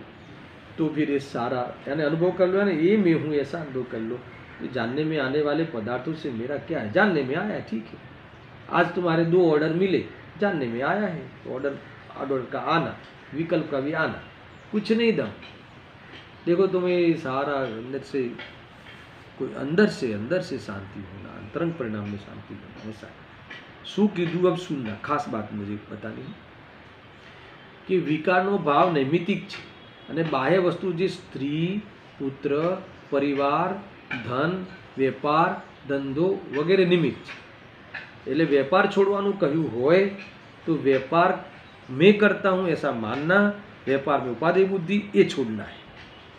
तो फिर ये सारा, यानी अनुभव कर लो, यानी ये मैं हूँ ऐसा अनुभव कर लो। तो जानने में आने वाले पदार्थों से मेरा क्या है, जानने में आया, ठीक है। आज तुम्हारे 2 ऑर्डर मिले, जानने में आया है, तो ऑर्डर का आना, विकल्प का भी आना, कुछ नहीं दम। देखो तुम्हें सारा अंदर से, कोई अंदर से शांति होना, अंतरंग परिणाम में शांति होना, ऐसा शू कीधु। अब सुनना, खास बात मुझे बतानी है कि विकारनो भाव नैमितिक है, અને બાહ્ય વસ્તુ જે સ્ત્રી, પુત્ર, પરિવાર, ધન, વેપાર, ધંધો વગેરે નિમિત્ત છે। એટલે વેપાર છોડવાનું કહ્યું હોય તો વેપાર मैं करता हूँ ऐसा मानना, व्यापार में उपाधि बुद्धि ये छोड़ना है,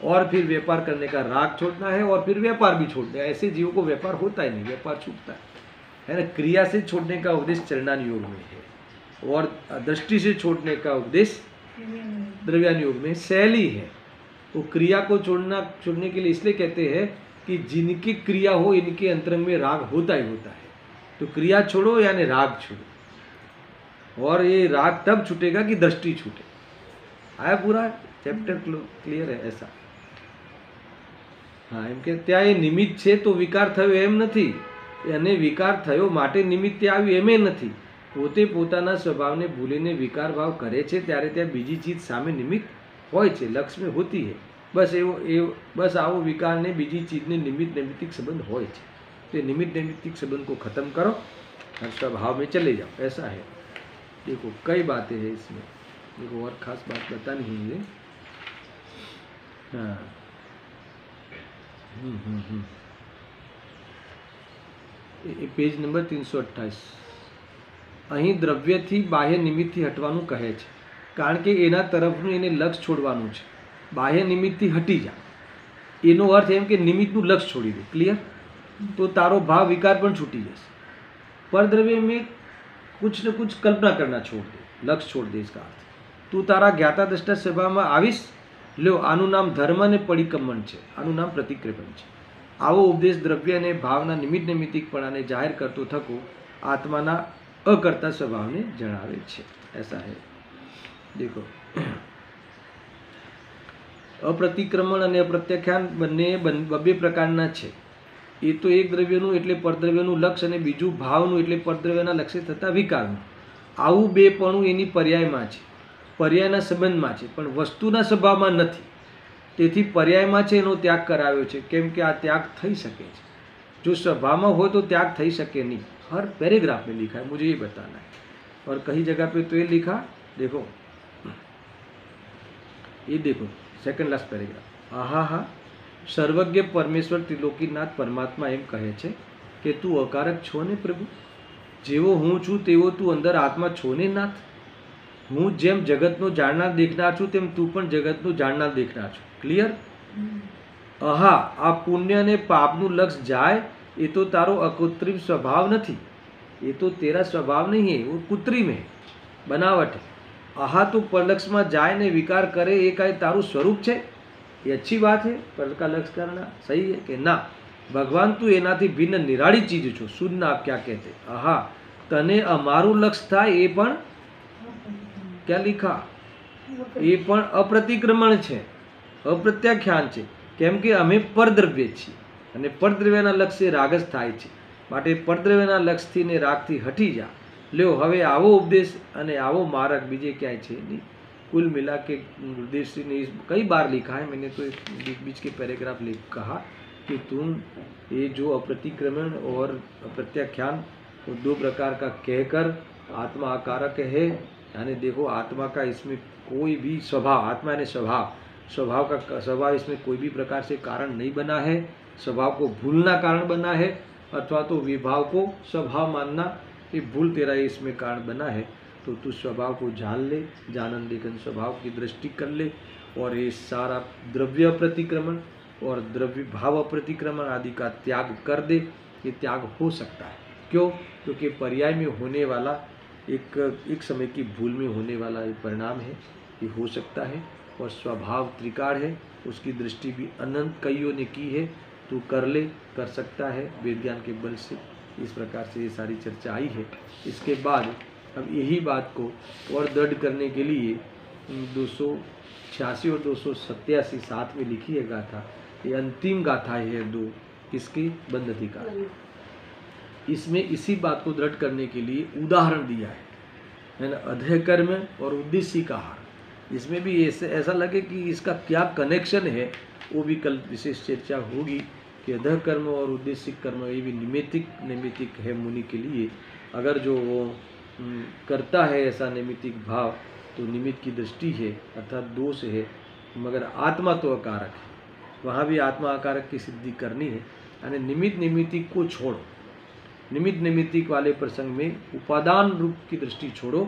और फिर व्यापार करने का राग छोड़ना है, और फिर व्यापार भी छोड़ना है। ऐसे जीवों को व्यापार होता ही नहीं, व्यापार छूटता है ना। क्रिया से छोड़ने का उपदेश चरणान योग में है, और दृष्टि से छोड़ने का उपदेश द्रव्यान योग में शैली है। वो क्रिया को छोड़ने के लिए इसलिए कहते हैं कि जिनकी क्रिया हो इनके अंतरंग में राग होता ही होता है। तो क्रिया छोड़ो यानी राग छोड़ो, और ये राग तब छूटेगा कि दृष्टि छूटे। आया पूरा चैप्टर क्लियर है ऐसा। हाँ, एम के ત્યાં એ નિમિત્ત છે તો વિકાર થયો એમ નથી, અને વિકાર થયો માટે નિમિત્તે આવ્યું એમ નથી। પોતે પોતાના સ્વભાવને ભૂલીને વિકાર ભાવ કરે છે ત્યારે ત્યાં બીજી ચીજ સામે નિમિત્ત હોય છે, લક્ષ में होती है। बस આવો વિકારને બીજી ચીજને નિમિત્ત નૈમિત્તિક સંબંધ હોય છે। तो निमित्त नैमित्तिक संबंध को खत्म करो और स्वभाव में चले जाओ, ऐसा है। देखो कई बातें हैं इसमें, देखो और खास बात बतानी है ये। हाँ, पेज नंबर 328। અહીં દ્રવ્યથી બાહ્ય નિમિત્તથી હટવાનું કહે છે, કારણ કે એના તરફનું એને લક્ષ છોડવાનું છે। બાહ્ય નિમિત્તથી હટી જા, એનો અર્થ એમ કે નિમિત્તનું લક્ષ છોડી દે, ક્લિયર? तो तारो भाव विकार पण छूटी जैसे। पर द्रव्य में कुछ न कुछ कल्पना करना छोड़ दे, लक्ष्य छोड़ दे, इसका अर्थ। તું તારા જ્ઞાતા દ્રષ્ટા સભામાં આવીશ? લ્યો, આનું નામ ધર્મ અને પરિક્રમણ છે, આનું નામ પ્રતિક્રમણ છે. આવો ઉપદેશ દ્રવ્ય અને ભાવના નિમિત્ત નૈમિતિકપણાને જાહેર કરતો થકો આત્માના અકર્તા સ્વભાવને જણાવે છે. ऐसा है. देखो, અપ્રતિક્રમણ અને અપ્રત્યાખ્યાન બંને બે પ્રકારના છે. એ તો એક દ્રવ્યનું એટલે પરદ્રવ્યનું લક્ષ અને બીજું ભાવનું એટલે પરદ્રવ્યના લક્ષે થતા વિકારનું. આવું બેપણું એની પર્યાયમાં છે, પર્યાયના સંબંધમાં છે, પણ વસ્તુના સ્વભાવમાં નથી. તેથી પર્યાયમાં છે એનો ત્યાગ કરાવ્યો છે, કેમ કે આ ત્યાગ થઈ શકે છે. જો स्वभाव हो तो त्याग થઈ શકે नहीं. हर पैराग्राफ में लिखा है, मुझे ये बताना है. और कहीं जगह पे तो ये लिखा, देखो ये देखो सेकंड लास्ट पैराग्राफ. आहा हा, સર્વજ્ઞ પરમેશ્વર ત્રિલોકીનાથ પરમાત્મા એમ કહે છે કે તું અકારક છો ને પ્રભુ, જેવો હું છું તેવો તું અંદર આત્મા છો ને નાથ. હું જેમ જગતનો જાણનાર દેખનાર છું તેમ તું પણ જગતનું જાણનાર દેખનાર છું. ક્લિયર? આહા, આ પુણ્ય અને પાપનું લક્ષ જાય એ તો તારો અકૃત્રિમ સ્વભાવ નથી, એ તો તેરા સ્વભાવ નહીં है, वो कृत्रिम है, बनावट है. आहा, तो परलक्ष में जाए ने विकार करे ये का तारू स्वरूप है, ये अच्छी बात है. पर का लक्ष्य करना सही है कि ना? भगवान तू एनाथी भिन्न निराड़ी चीज छो. सुन आप क्या कहते? आहा, तने अमारू लक्ष्य था ये पण क्या लिखा? ये पण अप्रतिक्रमण है, अप्रत्याख्यान है. केम के अमे परद्रव्य छीए અને પરદ્રવ્યના લક્ષ્ય રાગ જ થાય છે. માટે પરદ્રવ્યના લક્ષ્યથી ને રાગથી હટી જા. લ્યો, હવે આવો ઉપદેશ અને આવો માર્ગ બીજે ક્યાંય છે નહીં. कुल मिला के गुरुदेव श्री ने कई बार लिखा है, मैंने तो बीच बीच के पैराग्राफ लिख कहा कि तुम ये जो अप्रतिक्रमण और अप्रत्याख्यान दो प्रकार का कहकर आत्मा आकारक है. यानी देखो, आत्मा का इसमें कोई भी स्वभाव, आत्मा यानी स्वभाव का स्वभाव इसमें कोई भी प्रकार से कारण नहीं बना है. स्वभाव को भूलना कारण बना है, अथवा तो विभाव को स्वभाव मानना, ये भूल तेरा इसमें कारण बना है. तो तू स्वभाव को जान ले, जानन लेकिन स्वभाव की दृष्टि कर ले, और ये सारा द्रव्य प्रतिक्रमण और द्रव्य भाव प्रतिक्रमण आदि का त्याग कर दे. ये त्याग हो सकता है. क्यों? क्योंकि पर्याय में होने वाला एक समय की भूल में होने वाला ये परिणाम है, ये हो सकता है. और स्वभाव त्रिकाल है, उसकी दृष्टि भी अनंत कईयों ने की है. तू कर ले, कर सकता है विज्ञान के बल से. इस प्रकार से ये सारी चर्चा आई है. इसके बाद अब यही बात को और दृढ़ करने के लिए 286 और 287 साथ में लिखी है गाथा. ये अंतिम गाथा है दो, किसकी? बंध अधिकार. इसमें इसी बात को दृढ़ करने के लिए उदाहरण दिया है ना, अध्यय कर्म और उद्देश्य का हार. इसमें भी ऐसा लगे कि इसका क्या कनेक्शन है, वो भी कल विशेष चर्चा होगी कि अध्यय कर्म और उद्देश्य कर्म ये भी नैमित्तिक है मुनि के लिए. अगर जो वो करता है ऐसा नैमित्तिक भाव, तो निमित्त की दृष्टि है, अर्थात दोष है. मगर आत्मा तो अकारक है, वहाँ भी आत्मा अकारक की सिद्धि करनी है. यानी निमित्त नैमित्तिक को छोड़ो, निमित्त नैमित्तिक वाले प्रसंग में उपादान रूप की दृष्टि छोड़ो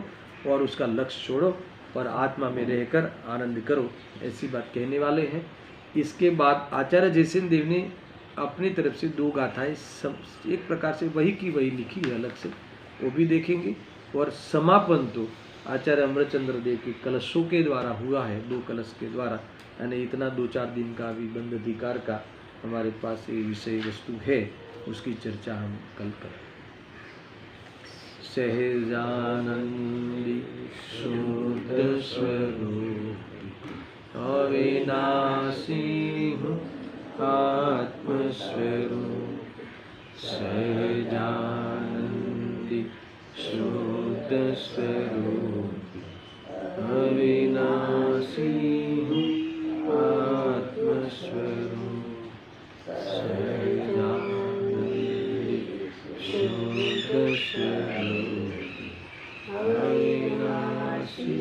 और उसका लक्ष्य छोड़ो और आत्मा में रहकर आनंद करो. ऐसी बात कहने वाले हैं. इसके बाद आचार्य जयसेन देव ने अपनी तरफ से दो गाथाएं एक प्रकार से वही की वही लिखी है अलग से, वो भी देखेंगे. और समापन तो आचार्य अमरचंद्र देव के कलशों के द्वारा हुआ है, 2 कलश के द्वारा. यानी इतना 2-4 दिन का भी बंध अधिकार का हमारे पास ये विषय वस्तु है, उसकी चर्चा हम कल करें. सहजानंदी शुद्ध स्वरूप अविनाशी आत्मस्वरूप. सहजानंदी शुद्ध स्वरूप अविनाशी आत्मस्वरूप. सहजानंदी शुद्ध स्वरूप अविनाशी